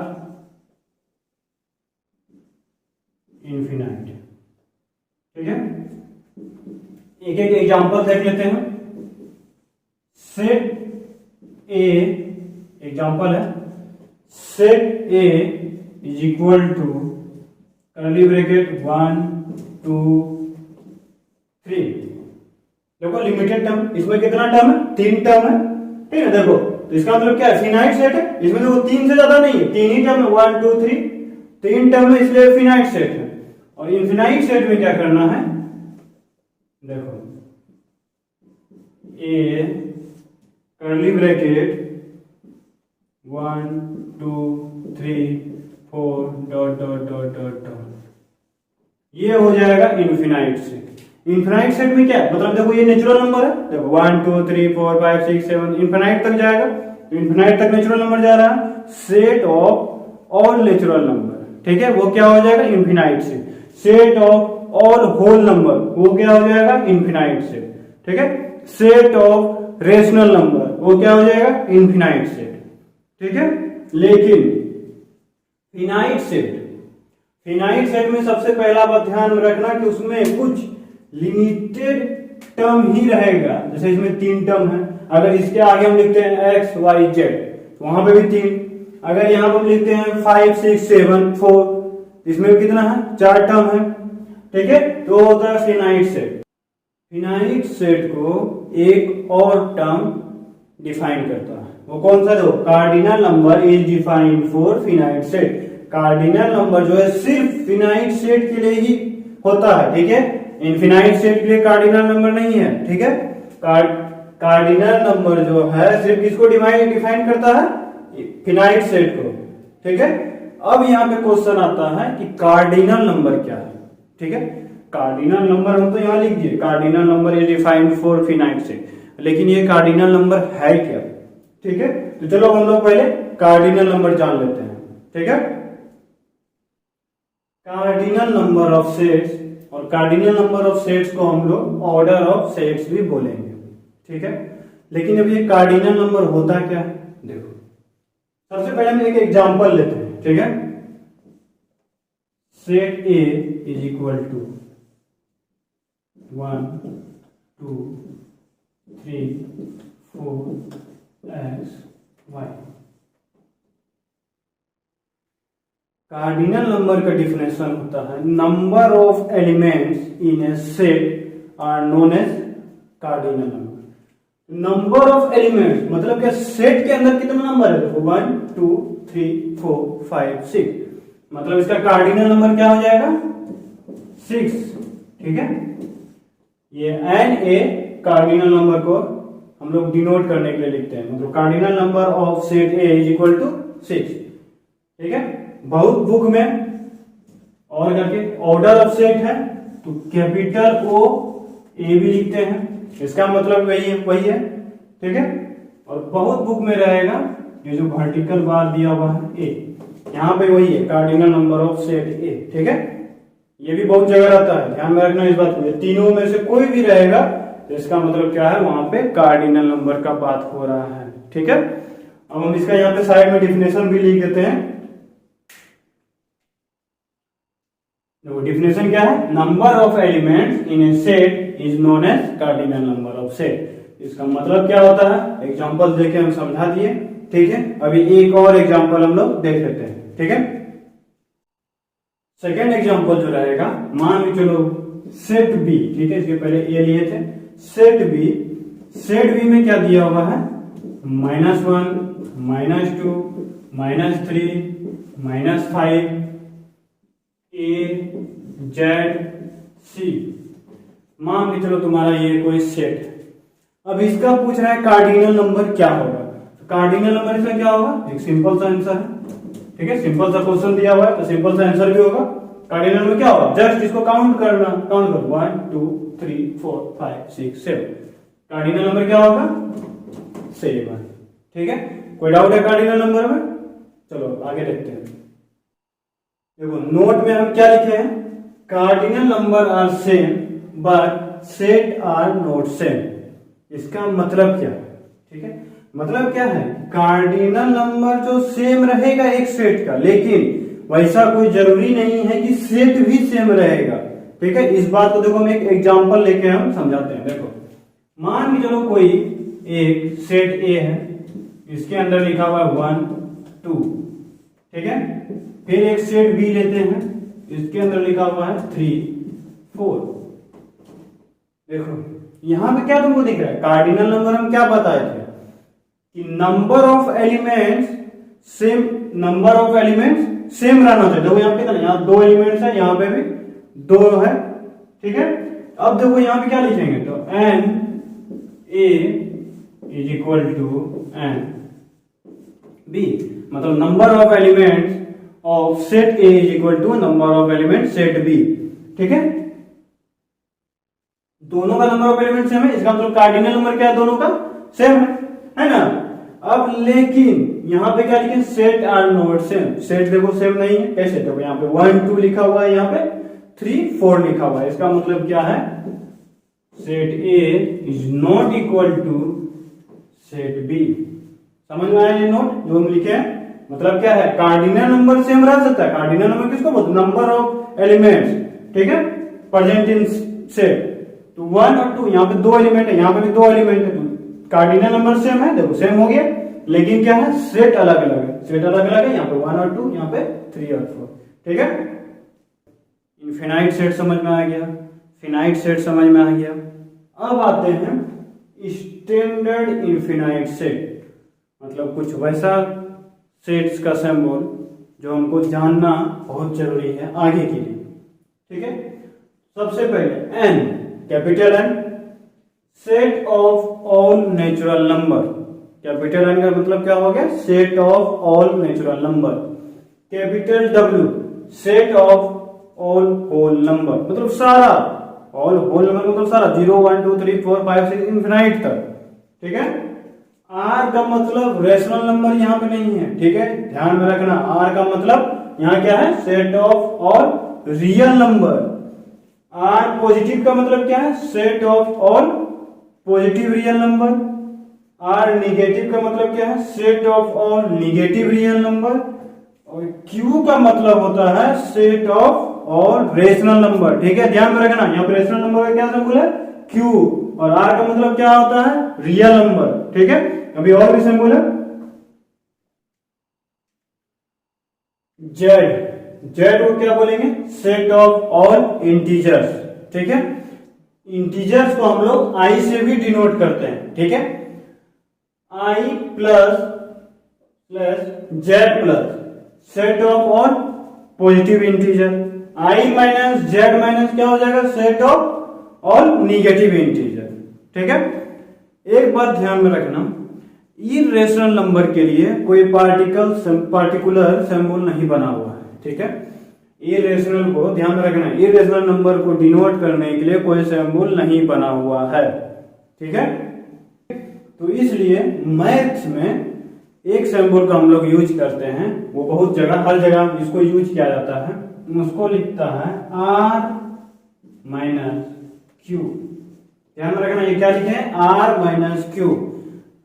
infinite, ठीक है। एक एक एग्जांपल देख लेते हैं। सेट ए एग्जांपल है, set A is equal to curly bracket 1 2 3, देखो लिमिटेड टर्म, इसमें कितना टर्म है, 3 टर्म है, ठीक है। देखो तो इसका मतलब क्या है, फिनाइट सेट है, इसमें देखो 3 से ज्यादा नहीं है, 3 ही टर्म है, 1 2 3, 3 टर्म है, इसलिए फिनाइट सेट है। और इनफिनाइट सेट में क्या करना है, देखो A curly bracket 1 2 3 4 dot dot dot dot dot, ये हो जाएगा इनफिनाइट सेट। इनफिनाइट सेट में क्या है, मतलब देखो ये नेचुरल नंबर है, देखो 1 2 3 4 5 6 7 इनफिनाइट तक जाएगा, इनफिनाइट तक नेचुरल नंबर जा रहा है, set of all natural number, ठीक है, वो क्या हो जाएगा infinite set. Set of all whole number, वो क्या हो जाएगा इनफिनाइट सेट, ठीक है। सेट ऑफ रेशनल नंबर, वो क्या हो जाएगा इनफिनाइट सेट, ठीक है। लेकिन फिनाइट सेट में सबसे पहला बात ध्यान में रखना कि उसमें कुछ लिमिटेड टर्म ही रहेगा, जैसे इसमें 3 टर्म है, अगर इसके आगे हम लिखते हैं एक्स वाई जेड, तो वहां पे भी 3। अगर यहाँ पर हम लिखते हैं 5 6 7 4, इसमें भी कितना है, 4 टर्म है, ठीक है। तो होता है फिनाइट सेट। फिनाइट सेट को एक और टर्म डिफाइन करता है, वो कौन सा, दो cardinal number is defined for finite set. Cardinal number जो है सिर्फ फिनाइट सेट के लिए ही होता है, ठीक है, इनफिनाइट सेट के लिए कार्डिनल नंबर नहीं है, ठीक है। कार्डिनल नंबर जो है सिर्फ किसको डिफाइन करता है, फिनाइट सेट को, ठीक है। अब यहाँ पे क्वेश्चन आता है कि कार्डिनल नंबर क्या है, ठीक है। कार्डिनल नंबर हम तो यहाँ लिख दिए, cardinal number is defined for finite set, लेकिन ये कार्डिनल नंबर है क्या, ठीक है। तो चलो हम लोग पहले कार्डिनल नंबर जान लेते हैं, ठीक है। कार्डिनल नंबर ऑफ सेट्स, और कार्डिनल नंबर ऑफ सेट्स को हम लोग ऑर्डर ऑफ सेट्स भी बोलेंगे, ठीक है। लेकिन अब ये कार्डिनल नंबर होता क्या है, देखो सबसे पहले हम एक एग्जांपल लेते हैं, ठीक है। Set A is equal to 1 2 3 4 x y। Cardinal number का डिफिनेशन होता है number of elements in a set are known as cardinal number. Number of elements मतलब क्या, सेट के अंदर कितने नंबर है, देखो 1 2 3 4 5 6, मतलब इसका कार्डिनल नंबर क्या हो जाएगा, 6, ठीक है। ये एन ए कार्डिनल नंबर को हम लोग डिनोट करने के लिए लिखते हैं, मतलब cardinal number of set A is equal to 6, ठीक है। बहुत बुक में और करके ऑर्डर ऑफ सेट है तो कैपिटल ओ ए भी लिखते हैं, इसका मतलब वही है, ठीक है। और बहुत बुक में रहेगा ये जो वर्टिकल बार दिया हुआ है ए, यहाँ पे वही है कार्डिनल नंबर ऑफ सेट ए, ठीक है। ये भी बहुत जगह रहता है, ध्यान में रखना इस बात को, तीनों में से कोई भी रहेगा तो इसका मतलब क्या है, वहां पे कार्डिनल नंबर का बात हो रहा है, ठीक है। अब हम इसका यहाँ पे साइड में डिफिनेशन भी लिख देते हैं। देखो डिफिनेशन क्या है, number of elements in a set is known as cardinal number of set. इसका मतलब क्या होता है, एग्जांपल देके हम समझा दिए, ठीक है। अभी एक और एग्जांपल हम लोग देख लेते हैं, ठीक है। सेकेंड एग्जांपल जो रहेगा, मान के चलो सेट बी, ठीक है, इसके पहले ए लिए थे, सेट बी में क्या दिया हुआ है, -1 -2 -3 -5 ए जेड सी, मान के चलो तुम्हारा ये कोई सेट है। अब इसका पूछ रहा है कार्डिनल नंबर क्या होगा, तो कार्डिनल नंबर इसका क्या होगा, एक सिंपल सा आंसर है, ठीक है। सिंपल सा क्वेश्चन दिया हुआ है तो सिंपल सा आंसर भी होगा। कार्डिनल नंबर क्या होगा, जस्ट इसको काउंट करो, 1 2 3 4 5 6 7, कार्डिनल नंबर क्या होगा, 7, ठीक है। कोई डाउट है कार्डिनल नंबर में, चलो आगे देखते हैं। देखो नोट में हम क्या लिखे हैं, cardinal number are same but set are not same. इसका मतलब क्या है, ठीक है, मतलब क्या है, कार्डिनल नंबर जो सेम रहेगा एक सेट का, लेकिन वैसा कोई जरूरी नहीं है कि सेट भी सेम रहेगा, ठीक है। इस बात को देखो हम एक एग्जांपल लेके हम समझाते हैं। देखो मान के चलो कोई एक सेट ए है, इसके अंदर लिखा हुआ है 1 2, ठीक है। फिर एक सेट बी लेते हैं, इसके अंदर लिखा हुआ है 3 4। देखो यहां पे क्या तुमको दिख रहा है, कार्डिनल नंबर हम क्या बताए थे कि नंबर ऑफ एलिमेंट्स सेम रहना चाहिए। देखो यहाँ पे कितना, यहाँ 2 एलिमेंट्स है, यहाँ पे भी 2 है, ठीक है। अब देखो यहाँ पे क्या लिखेंगे, तो n A is equal to n B, मतलब number of elements of set A is equal to number of element set B, ठीक है। दोनों का नंबर ऑफ एलिमेंट सेम है, इसका मतलब कार्डिनल नंबर क्या है, दोनों का सेम है ना। अब लेकिन यहां पे क्या लिखे, set are not same, set देखो सेम नहीं है, कैसे, देखो यहाँ पे 1 2 लिखा हुआ है, यहाँ पे 3 4 लिखा हुआ है, इसका मतलब क्या है, set A is not equal to set B. समझ में आया ये नोट जो हम लिखे हैं, मतलब क्या है, कार्डिनल नंबर सेम रह सकता है। कार्डिनल नंबर किसको बोलते हैं, नंबर ऑफ एलिमेंट्स, ठीक है, प्रेजेंट इन सेट। तो 1 और 2, यहाँ पे 2 एलिमेंट है, यहाँ पे भी 2 एलिमेंट है, तो कार्डिनल नंबर सेम है, देखो सेम हो गया। लेकिन क्या है, सेट अलग अलग है, सेट अलग अलग है, यहाँ पे 1 और 2, यहाँ पे 3 और 4, ठीक है। इनफिनाइट सेट समझ में आ गया, फिनाइट सेट समझ में आ गया। अब आते हैं स्टैंडर्ड इनफिनाइट सेट, मतलब कुछ वैसा सेट्स का सिंबल जो हमको जानना बहुत जरूरी है आगे के लिए, ठीक है। सबसे पहले N, capital N, set of all natural number. Capital N का मतलब क्या हो गया, set of all natural number. Capital W, set of all whole number, मतलब सारा, ऑल होल नंबर मतलब सारा, 0 1 2 3 4 5 6 इनफिनाइट तक, ठीक है। आर का मतलब रेशनल नंबर यहाँ पे नहीं है, ठीक है, ध्यान में रखना। आर का मतलब यहाँ क्या है, set of all real number. R positive का मतलब क्या है, set of all positive real number. R negative का मतलब क्या है, set of all negative real number. और क्यू का मतलब होता है set of all rational number, ठीक है, ध्यान में रखना। यहाँ पे रेशनल नंबर का क्या सिंबल है, क्यू, और आर का मतलब क्या होता है, रियल नंबर, ठीक है। अभी और भी सिंबल है, जेड, जेड को क्या बोलेंगे, सेट ऑफ ऑल इंटीजर्स, ठीक है। इंटीजर्स को हम लोग आई से भी डिनोट करते हैं, ठीक है। I plus plus Z plus set of all positive integer. I minus Z minus क्या हो जाएगा, set of all negative integer, ठीक है। एक बात ध्यान में रखना, इर्रेशनल नंबर के लिए कोई पार्टिकुलर सिंबल नहीं बना हुआ है, ठीक है। इर्रेशनल को ध्यान में रखना, इर्रेशनल नंबर को डिनोट करने के लिए कोई सिंबल नहीं बना हुआ है, ठीक है। तो इसलिए मैथ्स में एक सिंबल का हम लोग यूज करते हैं, वो बहुत जगह, हर जगह इसको यूज किया जाता है, उसको लिखता है आर माइनस क्यू। ध्यान में रखना, ये क्या लिखे हैं, आर माइनस क्यू।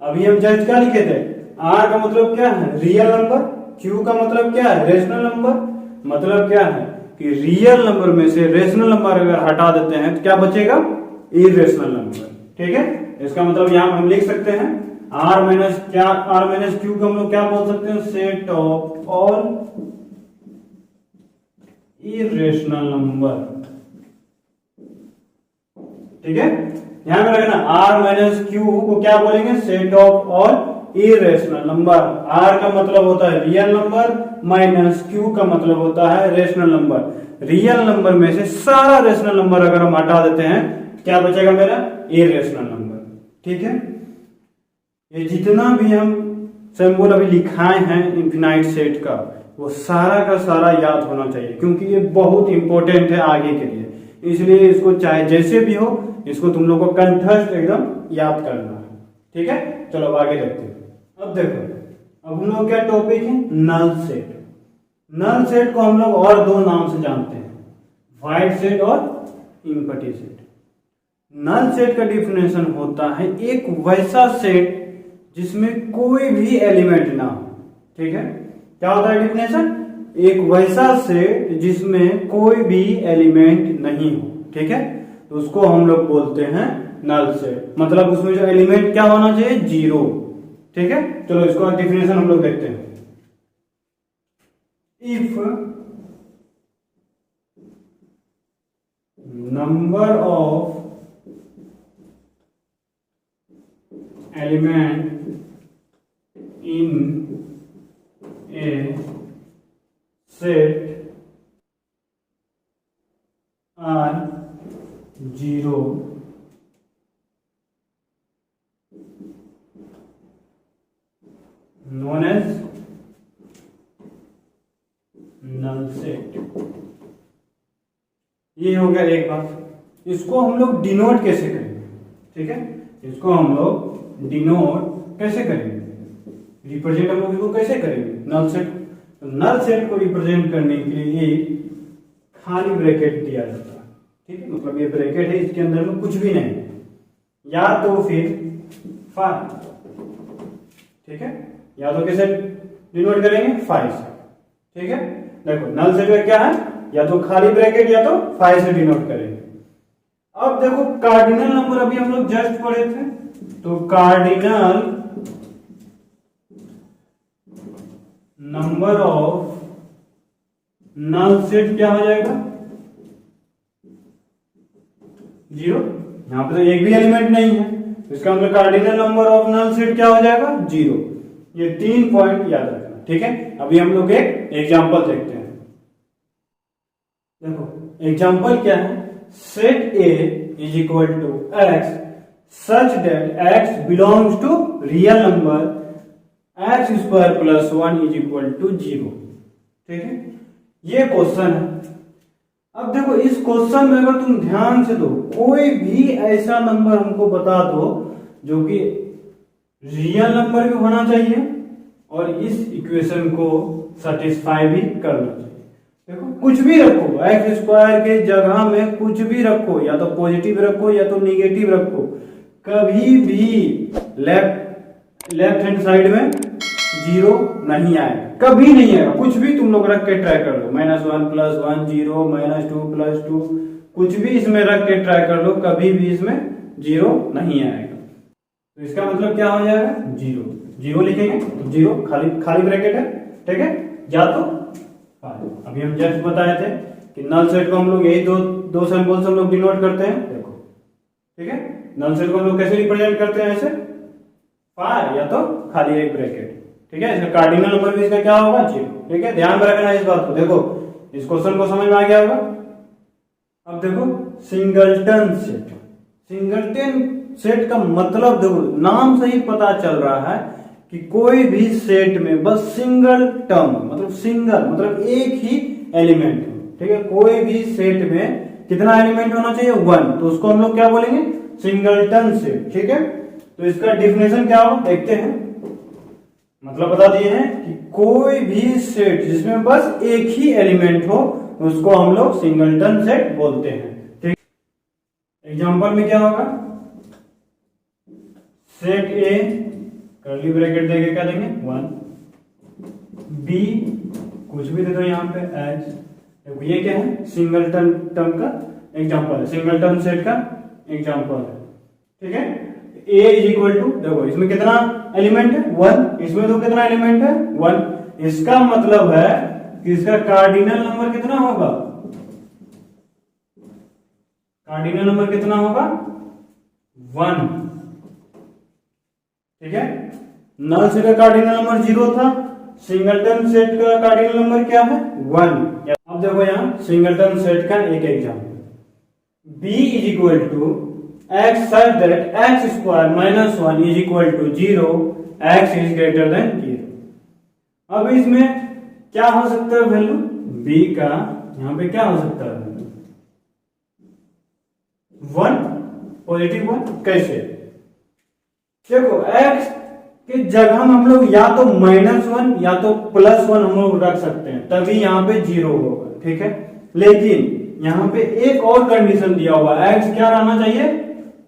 अभी हम जस्ट क्या लिखे थे, आर का मतलब क्या है, रियल नंबर, क्यू का मतलब क्या है, रेशनल नंबर। मतलब क्या है कि रियल नंबर में से रेशनल नंबर अगर हटा देते हैं तो क्या बचेगा, इरेशनल नंबर, ठीक है। इसका मतलब यहां हम लिख सकते हैं आर माइनस क्या, आर माइनस क्यू को हम लोग क्या बोल सकते हैं, set of all irrational number, ठीक है। ध्यान में रखना, आर माइनस क्यू को क्या बोलेंगे, set of all irrational number. R का मतलब होता है रियल नंबर, माइनस क्यू का मतलब होता है रेशनल नंबर। रियल नंबर में से सारा रेशनल नंबर अगर हम हटा देते हैं क्या बचेगा मेरा, इरेशनल नंबर, ठीक है। ये जितना भी हम सिंबल अभी लिखाए हैं इनफिनाइट सेट का, वो सारा का सारा याद होना चाहिए, क्योंकि ये बहुत इंपॉर्टेंट है आगे के लिए। इसलिए इसको चाहे जैसे भी हो, इसको तुम लोग को कंठस्थ एकदम याद करना है, ठीक है। चलो अब आगे देखते हैं। अब देखो, अब हम लोग क्या टॉपिक है, नल सेट। नल सेट को हम लोग और दो नाम से जानते हैं, वाइड सेट और इम्पटी सेट। नल सेट का डिफिनेशन होता है एक वैसा सेट जिसमें कोई भी एलिमेंट ना हो, ठीक है। क्या होता है डिफिनेशन, एक वैसा सेट जिसमें कोई भी एलिमेंट नहीं हो, ठीक है, तो उसको हम लोग बोलते हैं नल सेट। मतलब उसमें जो एलिमेंट क्या होना चाहिए, जीरो, ठीक है। चलो इसको डिफिनेशन हम लोग देखते हैं। If number of element in a set are zero, known as null set। ये हो गया एक बात। इसको हम लोग डिनोट कैसे करेंगे, ठीक है, इसको हम लोग डिनोट कैसे करेंगे, रिप्रेजेंट हम लोग इसको कैसे करेंगे, नल सेट। तो नल सेट को रिप्रेजेंट करने के लिए एक खाली ब्रैकेट दिया जाता है, ठीक है। मतलब ये ब्रैकेट है, इसके अंदर में कुछ भी नहीं है, या तो फिर 5, ठीक है, या तो कैसे डिनोट करेंगे, 5 से, ठीक है। देखो नल सेट का क्या है, या तो खाली ब्रैकेट या तो 5 से डिनोट करेंगे। अब देखो कार्डिनल नंबर अभी हम लोग जस्ट पढ़े थे, तो cardinal number of null set क्या हो जाएगा, 0। यहां पे तो एक भी एलिमेंट नहीं है, इसका मतलब cardinal number of null set क्या हो जाएगा, 0। ये 3 पॉइंट याद रखना, ठीक है। अभी हम लोग एक एग्जांपल देखते हैं। देखो एग्जांपल क्या है, set A is equal to x such that x belongs to real number x square plus 1 is equal to 0, ठीक है। ये क्वेश्चन है। अब देखो इस क्वेश्चन में अगर तुम ध्यान से दो, कोई भी ऐसा नंबर हमको बता दो जो कि रियल नंबर भी होना चाहिए और इस इक्वेशन को सेटिस्फाई भी करना चाहिए। देखो कुछ भी रखो, एक्स स्क्वायर के जगह में कुछ भी रखो, या तो पॉजिटिव रखो या तो निगेटिव रखो, कभी भी लेफ्ट हैंड साइड में 0 नहीं आएगा, कभी नहीं आएगा। कुछ भी तुम लोग रख के ट्राई कर लो, -1 + 1 0, -2 + 2, कुछ भी इसमें रख के ट्राई कर लो, कभी भी इसमें 0 नहीं आएगा। तो इसका मतलब क्या हो जाएगा, 0 लिखेंगे तो 0 खाली ब्रैकेट है, ठीक है, या तो अभी हम जस्ट बताए थे कि नल सेट को हम लोग यही दो सिंबल से हम लोग डिनोट करते हैं। देखो ठीक है, नल सेट को हम लोग कैसे रिप्रेजेंट करते हैं, ऐसे या तो खाली एक ब्रैकेट, ठीक है। इसका कार्डिनल नंबर भी इसका क्या होगा, 0, ठीक है। ध्यान में रखना इस बात को। देखो इस क्वेश्चन को समझ में आ गया होगा। अब देखो सिंगलटन सेट का मतलब देखो नाम से ही पता चल रहा है कि कोई भी सेट में बस सिंगल टर्म, मतलब सिंगल मतलब एक ही एलिमेंट हो, ठीक है। कोई भी सेट में कितना एलिमेंट होना चाहिए, 1, तो उसको हम लोग क्या बोलेंगे, सिंगलटन सेट, ठीक है। तो इसका डिफिनेशन क्या होगा देखते हैं। मतलब बता दिए हैं कि कोई भी सेट जिसमें बस एक ही एलिमेंट हो उसको हम लोग सिंगलटन सेट बोलते हैं, ठीक। एग्जांपल में क्या होगा, सेट ए कर्ली ब्रैकेट देके क्या देंगे 1, बी कुछ भी दे दो यहाँ पे एच, ये क्या है सिंगलटन टर्म का एग्जांपल है, सिंगलटन सेट का एग्जांपल है, ठीक है। ए इज इक्वल टू, देखो इसमें कितना एलिमेंट है 1, इसमें तो कितना एलिमेंट है 1, इसका मतलब है कि इसका कार्डिनल नंबर कितना होगा, कार्डिनल नंबर कितना होगा 1, ठीक है। नल सेट का कार्डिनल नंबर 0 था, सिंगलटन सेट का कार्डिनल नंबर क्या है 1। अब देखो यहां सिंगलटन सेट का एक example, b is equal to x such that x square minus 1 is equal to 0, x is greater than 0। अब इसमें क्या हो सकता है वैल्यू, b का यहां पे क्या हो सकता है 1, पॉजिटिव 1। कैसे, देखो x के जगह में हम लोग या तो -1 या तो +1 हम लोग रख सकते हैं, तभी यहाँ पे 0 होगा, ठीक है। लेकिन यहाँ पे एक और कंडीशन दिया हुआ है, x क्या रहना चाहिए,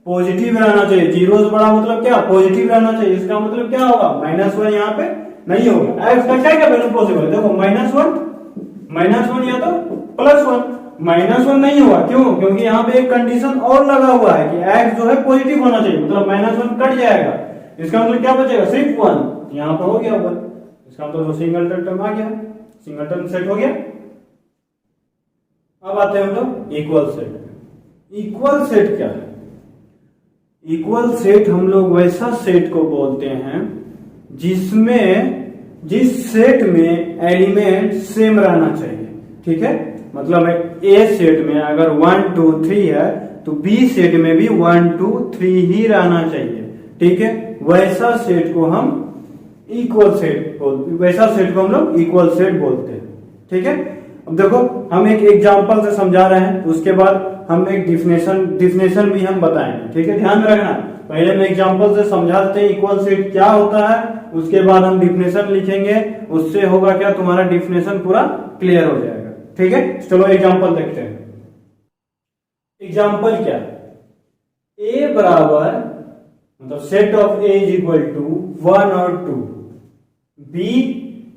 पॉजिटिव रहना चाहिए। 0 से बड़ा मतलब क्या, पॉजिटिव रहना चाहिए। इसका मतलब क्या होगा, -1 यहाँ पे नहीं होगा। x का क्या क्या वैल्यू पॉसिबल है, देखो -1 या तो +1, -1 नहीं होगा, क्यों, क्योंकि यहाँ पे एक कंडीशन और लगा हुआ है कि x जो है पॉजिटिव होना चाहिए, मतलब -1 कट जाएगा, इसका मतलब क्या बचेगा, सिर्फ 1, यहाँ पे हो गया 1, इसका मतलब सिंगलटन टर्म आ गया, सिंगलटन सेट हो गया। अब आते हैं हम लोग इक्वल सेट। इक्वल सेट क्या है, इक्वल सेट हम लोग वैसा सेट को बोलते हैं जिस सेट में एलिमेंट सेम रहना चाहिए, ठीक है। मतलब ए सेट में अगर 1 2 3 है तो बी सेट में भी 1 2 3 ही रहना चाहिए, ठीक है। वैसा सेट को हम इक्वल सेट वैसा सेट को हम लोग इक्वल सेट बोलते हैं, ठीक है। अब देखो हम एक एग्जांपल से समझा रहे हैं, उसके बाद हम एक डिफिनेशन भी हम बताएंगे, ठीक है। ध्यान में रखना, पहले हम एग्जांपल से समझा देते हैं इक्वल सेट क्या होता है, उसके बाद हम डिफिनेशन लिखेंगे, उससे होगा क्या, तुम्हारा डिफिनेशन पूरा क्लियर हो जाएगा, ठीक है। चलो एग्जांपल देखते हैं। एग्जांपल क्या, ए बराबर मतलब set of A is equal to 1 और 2, बी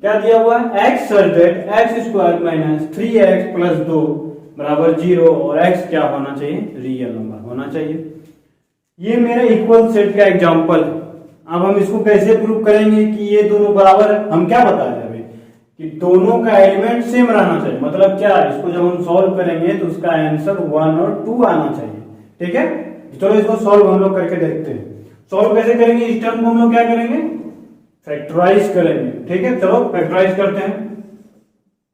क्या दिया हुआ है, x such that x square minus 3x plus 2 बराबर 0 और x क्या होना चाहिए, रियल नंबर होना चाहिए। ये मेरा इक्वल सेट का एग्जांपल है। अब हम इसको कैसे प्रूव करेंगे कि ये दोनों बराबर है, हम क्या बता रहे हैं अभी, कि दोनों का एलिमेंट सेम रहना चाहिए। मतलब क्या है, इसको जब हम सॉल्व करेंगे तो उसका आंसर 1 और 2 आना चाहिए। ठीक है, चलो इसको सॉल्व हम लोग करके देखते हैं। सॉल्व कैसे करेंगे, इस टर्म को हम लोग क्या करेंगे, फैक्टराइज करेंगे। ठीक है, चलो फैक्टराइज करते हैं।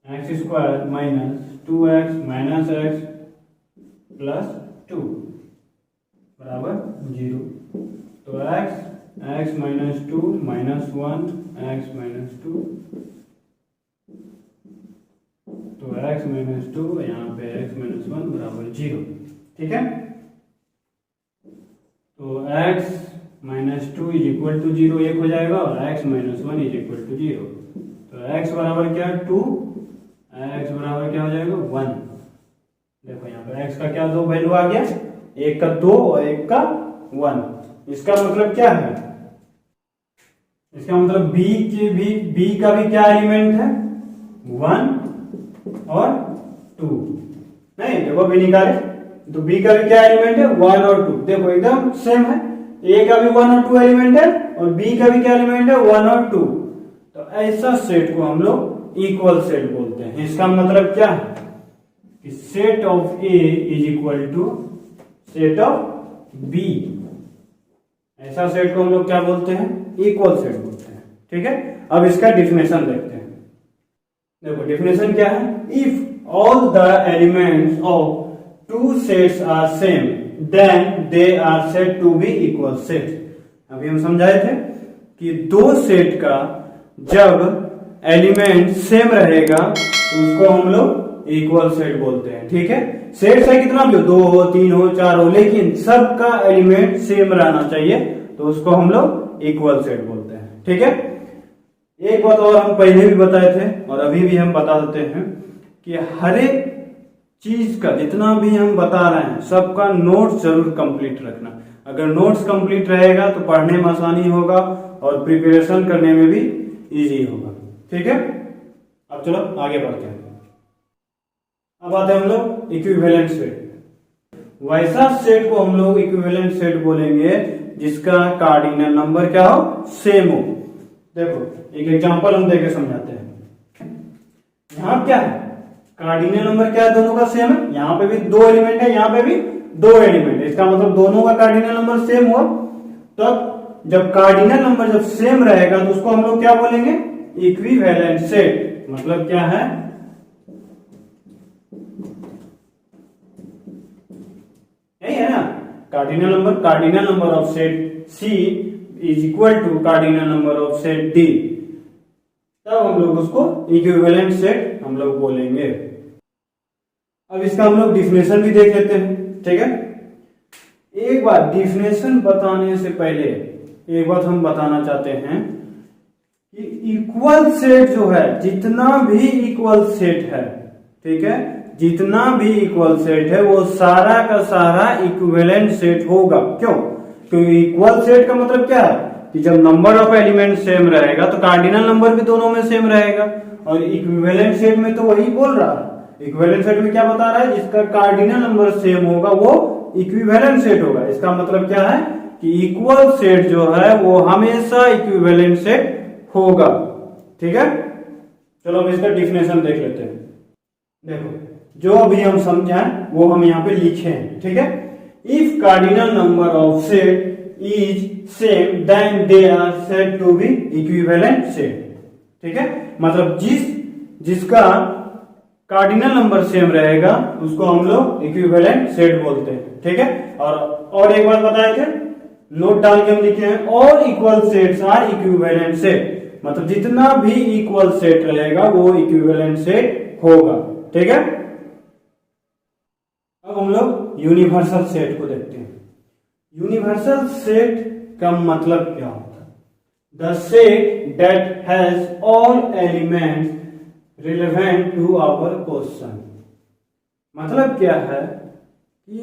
X square minus 2x minus x plus 2 बराबर 0। तो x minus 2 minus 1 x minus 2, तो x माइनस 2 यहाँ पे x माइनस 1 बराबर 0। ठीक है, तो x minus 2 is equal to 0 एक हो जाएगा और x minus 1 is equal to 0। तो x बराबर क्या है 2, x बराबर क्या हो जाएगा 1। देखो यहाँ पर x का क्या दो वैल्यू आ गया, एक का 2 और एक का 1। इसका मतलब क्या है, इसका मतलब b का भी क्या एलिमेंट है 1 और 2। नहीं देखो b निकाले तो b का भी क्या एलिमेंट है 1 और 2। देखो एकदम सेम है, a का भी 1 और 2 एलिमेंट है और b का भी क्या एलिमेंट है 1 और 2। तो ऐसा सेट को हम लोग इक्वल सेट बोलते हैं। इसका मतलब क्या है कि set of a is equal to set of b। ऐसा सेट को हम लोग क्या बोलते हैं, इक्वल सेट बोलते हैं। ठीक है, अब इसका डिफिनेशन देखते हैं। देखो डिफिनेशन क्या है, if all the elements of two sets are same then they are said to be equal set. अभी हम समझाए थे कि दो सेट का जब एलिमेंट सेम रहेगा तो उसको हम लोग इक्वल सेट बोलते हैं। ठीक है, सेट चाहे कितना भी हो, 2 हो 3 हो 4 हो, लेकिन सबका एलिमेंट सेम रहना चाहिए तो उसको हम लोग इक्वल सेट बोलते हैं। ठीक है, एक बात और हम पहले भी बताए थे और अभी भी हम बता देते हैं कि हर एक चीज का जितना भी हम बता रहे हैं सबका नोट्स जरूर कंप्लीट रखना। अगर नोट्स कंप्लीट रहेगा तो पढ़ने में आसानी होगा और प्रिपरेशन करने में भी इजी होगा। ठीक है, अब चलो आगे बढ़ते हैं। अब आते हैं हम लोग इक्विवेलेंट सेट। वैसा सेट को हम लोग इक्विवेलेंट सेट बोलेंगे जिसका कार्डिनल नंबर क्या हो, सेम हो। देखो एक एग्जांपल हम देके समझाते हैं। यहां क्या है, कार्डिनल नंबर क्या है, दोनों का सेम है। यहाँ पे भी 2 एलिमेंट है, यहाँ पे भी 2 एलिमेंट है। इसका मतलब दोनों का कार्डिनल नंबर सेम हुआ। तब जब कार्डिनल नंबर जब सेम रहेगा तो उसको हम लोग क्या बोलेंगे, इक्विवेलेंट सेट। मतलब क्या है, यही है ना, cardinal number of set C is equal to cardinal number of set D। तब हम लोग उसको इक्विवेलेंट सेट हम लोग बोलेंगे। अब इसका हम लोग डिफिनेशन भी देख लेते हैं। ठीक है, एक बार डिफिनेशन बताने से पहले एक बात हम बताना चाहते हैं कि इक्वल सेट जो है, जितना भी इक्वल सेट है, ठीक है, जितना भी इक्वल सेट है वो सारा का सारा इक्विवेलेंट सेट होगा। क्यों, क्योंकि इक्वल सेट का मतलब क्या है कि जब नंबर ऑफ एलिमेंट सेम रहेगा तो कार्डिनल नंबर भी दोनों में सेम रहेगा। और इक्विवेलेंट सेट में तो वही बोल रहा है, इक्विवेलेंट सेट में क्या बता रहा है, जिसका कार्डिनल नंबर सेम होगा वो इक्विवेलेंट सेट होगा। इसका मतलब क्या है कि इक्वल सेट जो है वो हमेशा इक्विवेलेंट सेट होगा। ठीक है, चलो अब इसका डिफिनेशन देख लेते हैं। देखो जो अभी हम समझाएं वो हम यहाँ पे लिखे हैं। ठीक है, if cardinal number of set is same then they are said to be equivalent set. ठीक है, मतलब जिसका कार्डिनल नंबर सेम रहेगा उसको हम लोग इक्विवेलेंट सेट बोलते हैं। ठीक है, और एक बार बताए थे, नोट डाल के हम लिखे हैं, all equal sets are equivalent set. मतलब जितना भी इक्वल सेट रहेगा वो इक्विवेलेंट सेट होगा। ठीक है, अब हम लोग यूनिवर्सल सेट को देखते हैं। यूनिवर्सल सेट का मतलब क्या होता है, the set that has all elements relevant to our question. मतलब क्या है कि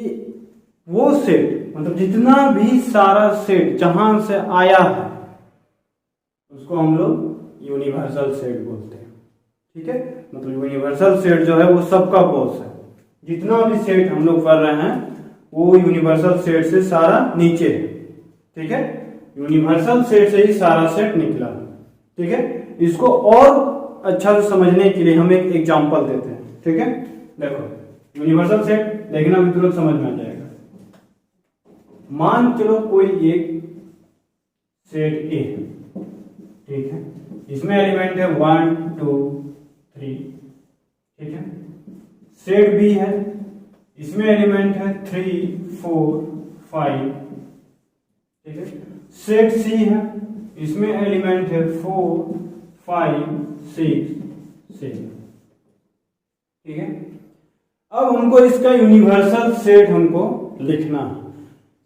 वो सेट, मतलब जितना भी सारा सेट जहां से आया है उसको हम लोग यूनिवर्सल सेट बोलते हैं। ठीक है, मतलब यूनिवर्सल सेट जो है वो सबका कोर्स है। जितना भी सेट हम लोग पढ़ रहे हैं वो यूनिवर्सल सेट से सारा नीचे है। ठीक है, यूनिवर्सल सेट से ही सारा सेट निकला। ठीक है, इसको और अच्छा से समझने के लिए हम एक एग्जांपल देते हैं, ठीक है। देखो यूनिवर्सल सेट देखना भी तुरंत समझ में आ जाएगा। मान चलो कोई एक सेट ए, ठीक है, इसमें एलिमेंट है 1 2 3, ठीक है। सेट बी है, इसमें एलिमेंट है 3 4 5, ठीक है। सेट सी है, इसमें एलिमेंट है 4 5 6 7, ठीक है। अब हमको इसका यूनिवर्सल सेट हमको लिखना है।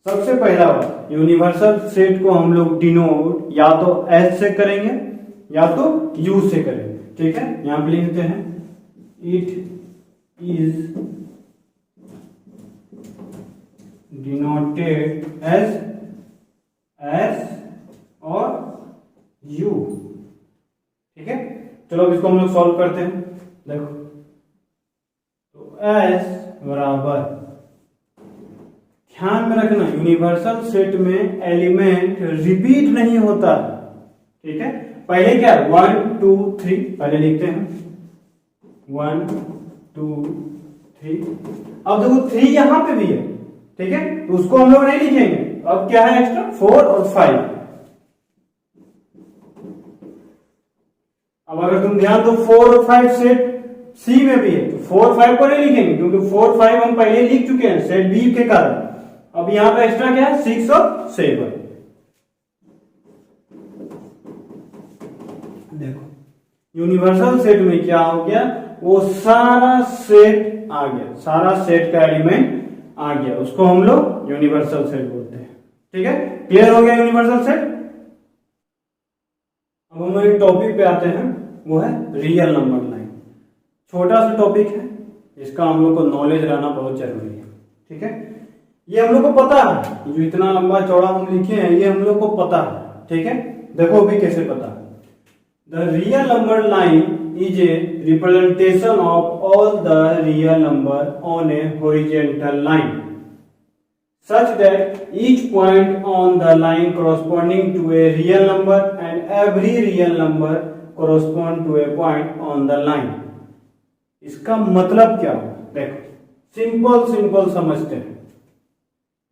सबसे पहला बात, यूनिवर्सल सेट को हम लोग डिनोट या तो एच से करेंगे या तो यू से करेंगे, ठीक है। यहां पे लिख देते हैं it is denoted as S और यू, ठीक है। चलो अब इसको हम लोग सॉल्व करते हैं। देखो तो एस बराबर, ध्यान में रखना यूनिवर्सल सेट में एलिमेंट रिपीट नहीं होता, ठीक है। पहले क्या 1 2 3 पहले लिखते हैं 1 2 3। अब देखो 3 यहां पे भी है, ठीक है, तो उसको हम लोग नहीं लिखेंगे। अब क्या है एक्स्ट्रा 4 और 5। अब अगर तुम ध्यान दो 4 और 5 सेट सी में भी है, तो 4 5 को नहीं लिखेंगे क्योंकि 4 5 हम पहले लिख चुके हैं सेट बी के कारण। अब यहां पे एक्स्ट्रा क्या है 6 और 7। देखो यूनिवर्सल सेट में क्या हो गया, वो सारा सेट आ गया, सारा सेट का एलिमेंट आ गया, उसको हम लोग यूनिवर्सल सेट बोलते हैं, ठीक है। क्लियर हो गया यूनिवर्सल सेट। अब हम एक टॉपिक पे आते हैं, वो है रियल नंबर लाइन। छोटा सा टॉपिक है, इसका हम लोग को नॉलेज रहना बहुत जरूरी है, ठीक है। ये हम लोग को पता है, जो इतना लंबा चौड़ा हम लिखे हैं ये हम लोग को पता है, ठीक है। देखो अभी कैसे पता है। The real number line is a representation of all the real number on a horizontal line such that each point on the line corresponding to a real number and every real number correspond to a point on the line। इसका मतलब क्या हो, देखो simple समझते हैं।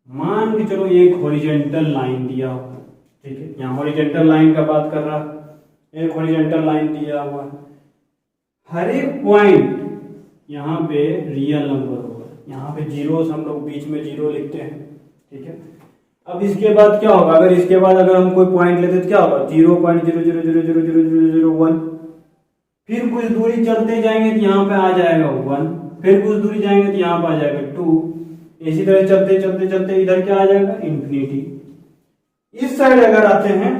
मान के चलो एक हॉरिजॉन्टल लाइन दिया हो, ठीक है, यहाँ हॉरिजॉन्टल लाइन का बात कर रहा, एक हॉरिजॉन्टल लाइन दिया हुआ, हर एक पॉइंट यहाँ पे रियल नंबर होगा, यहाँ पे जीरोस हम लोग बीच में जीरो लिखते हैं, ठीक है। अब इसके बाद क्या होगा, अगर इसके बाद अगर हम कोई पॉइंट लेते तो क्या होगा 0.0000001, फिर कुछ दूरी चलते जाएंगे तो यहाँ पे आ जाएगा 1, फिर कुछ दूरी जाएंगे तो यहाँ पे आ जाएगा 2, इसी तरह चलते चलते चलते इधर क्या आ जाएगा इंफिनिटी। इस साइड अगर आते हैं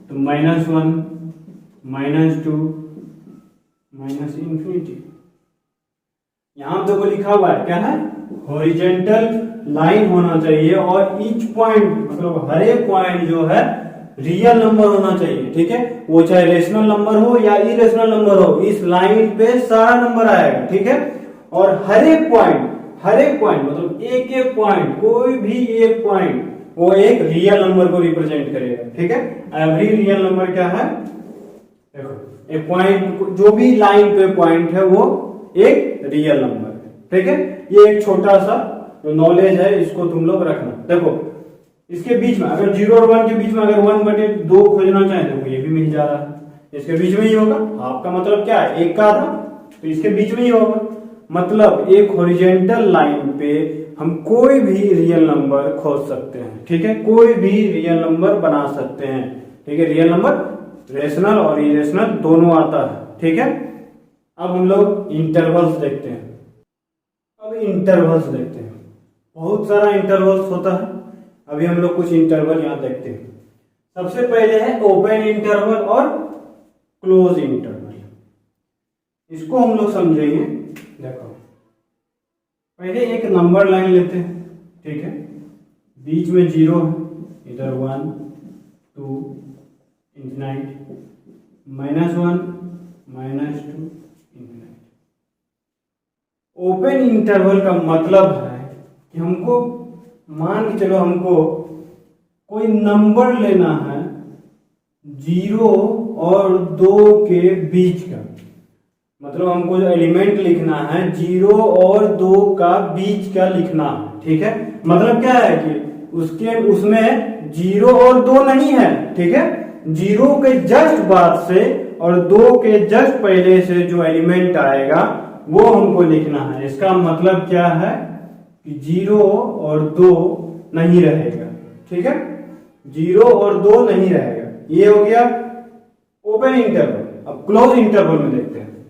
तो -1 -2 माइनस इंफिनिटी। यहां देखो लिखा हुआ है क्या है, हॉरिजॉन्टल लाइन होना चाहिए और ईच पॉइंट मतलब हर एक पॉइंट जो है रियल नंबर होना चाहिए, ठीक है। वो चाहे रेशनल नंबर हो या इरेशनल नंबर हो, इस लाइन पे सारा नंबर आएगा, ठीक है। और हर एक पॉइंट मतलब एक एक पॉइंट, कोई भी एक पॉइंट वो एक रियल नंबर को रिप्रेजेंट करेगा, ठीक है। एवरी रियल नंबर क्या है, देखो एक पॉइंट जो भी लाइन पे पॉइंट है वो एक रियल नंबर है, ठीक है। ये एक छोटा सा जो नॉलेज है इसको तुम लोग रखना। देखो इसके बीच में अगर 0 और 1 के बीच में अगर 1/2 खोजना चाहे तो ये भी मिल जा रहा है, इसके बीच में ही होगा। आपका मतलब क्या है, एक का आधा, तो इसके बीच में ही होगा। मतलब एक हॉरिजॉन्टल लाइन पे हम कोई भी रियल नंबर खोज सकते हैं, ठीक है, कोई भी रियल नंबर बना सकते हैं, ठीक है। रियल नंबर रेशनल और इरेशनल दोनों आता है, ठीक है। अब हम लोग इंटरवल्स देखते हैं। अब इंटरवल्स देखते हैं, बहुत सारा इंटरवल्स होता है। अभी हम लोग कुछ इंटरवल यहां देखते हैं। सबसे पहले है ओपन इंटरवल और क्लोज इंटरवल। इसको हम लोग समझेंगे। देखो पहले एक नंबर लाइन लेते हैं, ठीक है, बीच में 0 है, इधर 1 2 इंफिनाइट, -1 -2 इंफिनाइट। ओपन इंटरवल का मतलब है कि हमको मान के चलो हमको कोई नंबर लेना है 0 और 2 के बीच का, मतलब हमको जो एलिमेंट लिखना है 0 और 2 का बीच का लिखना है। ठीक है, मतलब क्या है कि उसमें 0 और 2 नहीं है। ठीक है, 0 के जस्ट बाद से और 2 के जस्ट पहले से जो एलिमेंट आएगा वो हमको लिखना है। इसका मतलब क्या है कि 0 और 2 नहीं रहेगा। ठीक है, 0 और 2 नहीं रहेगा। ये हो गया ओपन इंटरवल। अब क्लोज इंटरवल में देखते हैं,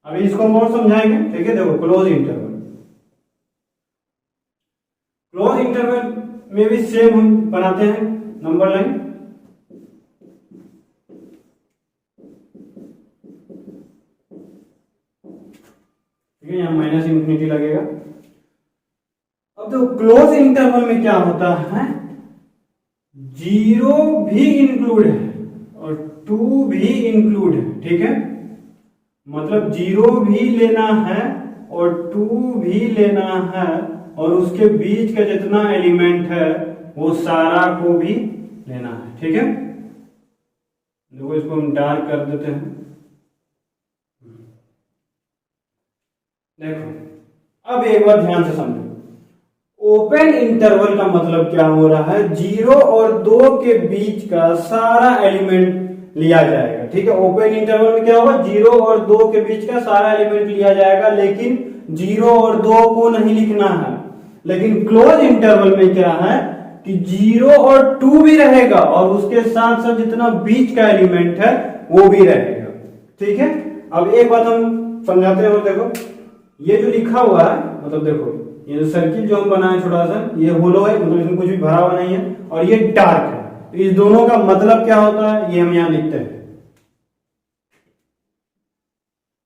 अभी इसको हम और समझाएंगे। ठीक है, देखो क्लोज इंटरवल, क्लोज इंटरवल में भी सेम हम बनाते हैं नंबर लाइन। ठीक है, यहां माइनस इंफिनिटी लगेगा। अब तो क्लोज इंटरवल में क्या होता है, 0 भी इंक्लूड है और 2 भी इंक्लूड है। ठीक है, मतलब 0 भी लेना है और 2 भी लेना है और उसके बीच का जितना एलिमेंट है वो सारा को भी लेना है। ठीक है, देखो इसको हम डार्क कर देते हैं। देखो अब एक बार ध्यान से समझो, ओपन इंटरवल का मतलब क्या हो रहा है, 0 और 2 के बीच का सारा एलिमेंट लिया जाएगा। ठीक है, ओपन इंटरवल में क्या होगा, 0 और 2 के बीच का सारा एलिमेंट लिया जाएगा, लेकिन 0 और 2 को नहीं लिखना है। लेकिन क्लोज इंटरवल में क्या है कि 0 और 2 भी रहेगा और उसके साथ साथ जितना बीच का एलिमेंट है वो भी रहेगा। ठीक है, अब एक बात हम समझाते हैं। देखो ये जो लिखा हुआ है, मतलब देखो ये जो सर्किल जो हम बनाए छोटा सा, ये होलो है, मतलब इसमें कुछ भी भरा हुआ नहीं है, और ये डार्क है। तो इस दोनों का मतलब क्या होता है ये हम यहां लिखते हैं।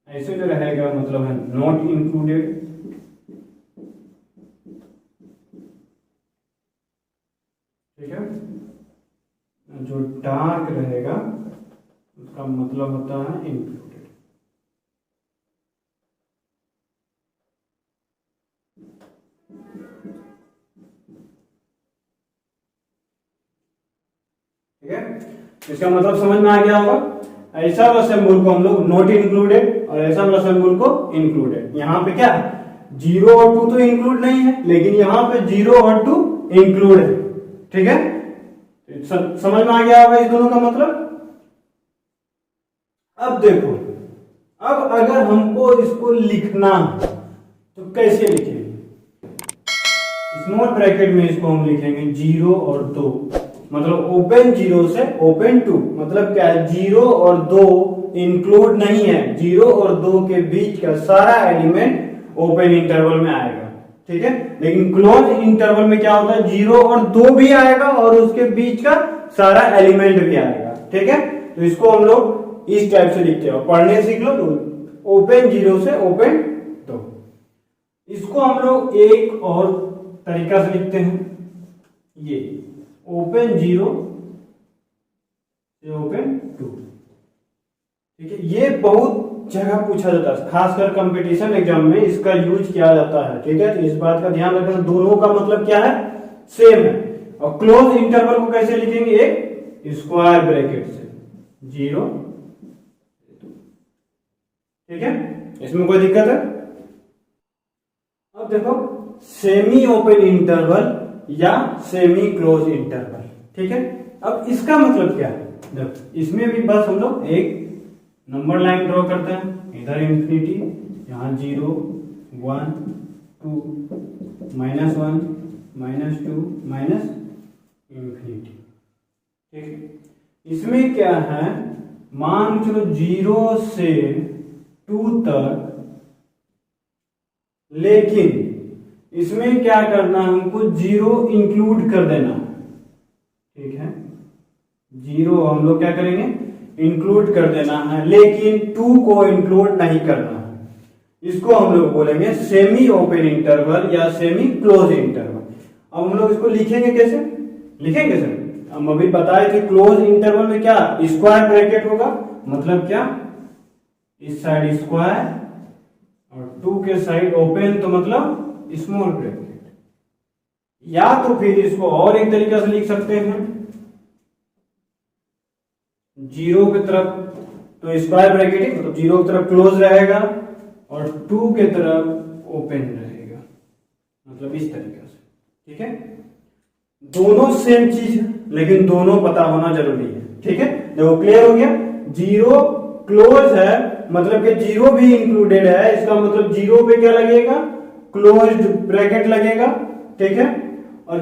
ऐसे जो रहेगा मतलब है नॉट इंक्लूडेड। ठीक है, जो डार्क रहेगा उसका मतलब होता है इंक्लूडेड। ठीक है, इसका मतलब समझ में आ गया होगा। ऐसा वाला सिंबल को हम लोग नॉट इंक्लूडेड और ऐसा वाला सिंबल को इंक्लूडेड। यहां पे क्या है, 0 और 2 तो इंक्लूड नहीं है, लेकिन यहां पे 0 और 2 इंक्लूड है। ठीक है, समझ में आ गया होगा इस दोनों का मतलब। अब देखो, अब अगर हमको इसको लिखना तो कैसे लिखेंगे, स्मॉल ब्रैकेट में इसको हम लिखेंगे 0 और 2, मतलब ओपन 0 से ओपन 2, मतलब क्या है 0 और 2 इंक्लूड नहीं है, 0 और 2 के बीच का सारा एलिमेंट ओपन इंटरवल में आएगा। ठीक है, लेकिन क्लोज इंटरवल में क्या होता है, 0 और 2 भी आएगा और उसके बीच का सारा एलिमेंट भी आएगा। ठीक है, तो इसको हम लोग इस टाइप से लिखते हैं, पढ़ने सीख लो तो ओपन 0 से ओपन 2। इसको हम लोग एक और तरीका से लिखते हैं, ये ओपन 0 से ओपन 2। ठीक है, ये बहुत जगह पूछा जाता है, खासकर कंपटीशन एग्जाम में इसका यूज किया जाता है। ठीक है, तो इस बात का ध्यान रखना, दोनों का मतलब क्या है, सेम है। और क्लोज इंटरवल को कैसे लिखेंगे, एक स्क्वायर ब्रैकेट से 0। ठीक है, इसमें कोई दिक्कत है। अब देखो सेमी ओपन इंटरवल या सेमी क्लोज इंटरवल। ठीक है, अब इसका मतलब क्या है, देखो इसमें भी बस हम लोग एक नंबर लाइन ड्रॉ करते हैं, इधर इंफिनिटी, यहां 0 1 2 -1 -2 माइनस इंफिनिटी। ठीक है, इसमें क्या है, मान चलो 0 से 2 तक, लेकिन इसमें क्या करना है, हमको 0 इंक्लूड कर देना है। ठीक है, 0 हम लोग क्या करेंगे, इंक्लूड कर देना है, लेकिन 2 को इंक्लूड नहीं करना है। इसको हम लोग बोलेंगे सेमी ओपन इंटरवल या सेमी क्लोज इंटरवल। अब हम लोग इसको लिखेंगे कैसे, लिखेंगे सर हम अभी बताए थे, क्लोज इंटरवल में क्या स्क्वायर ब्रैकेट होगा, मतलब क्या इस साइड स्क्वायर और 2 के साइड ओपन, तो मतलब स्मॉल ब्रैकेट। या तो फिर इसको और एक तरीके से लिख सकते हैं, जीरो की तरफ तो स्क्वायर ब्रैकेट है, मतलब जीरो की तरफ क्लोज रहेगा और 2 के तरफ ओपन रहेगा, मतलब इस तरीके से। ठीक है, दोनों सेम चीज है लेकिन दोनों पता होना जरूरी है। ठीक है, देखो क्लियर हो गया। जीरो क्लोज है मतलब कि जीरो भी इंक्लूडेड है, इसका मतलब जीरो पे क्या लगेगा, क्लोज्ड ब्रैकेट लगेगा। ठीक है, और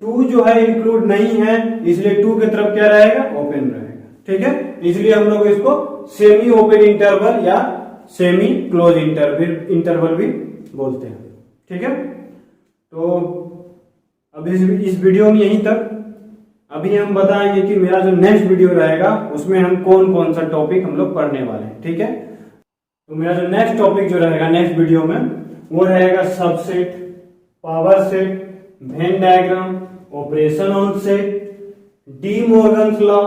2 जो है इंक्लूड नहीं है इसलिए 2 की तरफ क्या रहेगा, ओपन रहेगा। ठीक है, इसलिए हम लोग इसको सेमी ओपन इंटरवल या सेमी क्लोज इंटरवल भी बोलते हैं। ठीक है, तो अब इस वीडियो में यहीं तक। अभी हम बताएंगे कि मेरा जो नेक्स्ट वीडियो रहेगा उसमें हम कौन कौन सा टॉपिक हम लोग पढ़ने वाले हैं। ठीक है, तो मेरा जो नेक्स्ट टॉपिक जो रहेगा नेक्स्ट वीडियो में वो रहेगा subset, power set, Venn diagram, operation on set, D Morgan's law,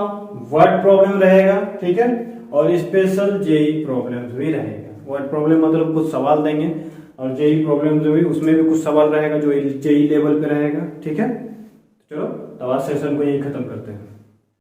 word problem रहेगा। ठीक है, और स्पेशल जेई प्रॉब्लम्स भी रहेगा। वर्ड प्रॉब्लम मतलब कुछ सवाल देंगे और जेई प्रॉब्लम जो भी उसमें भी कुछ सवाल रहेगा जो जेई लेवल पे रहेगा। ठीक है, चलो तो आज सेशन को यही खत्म करते हैं।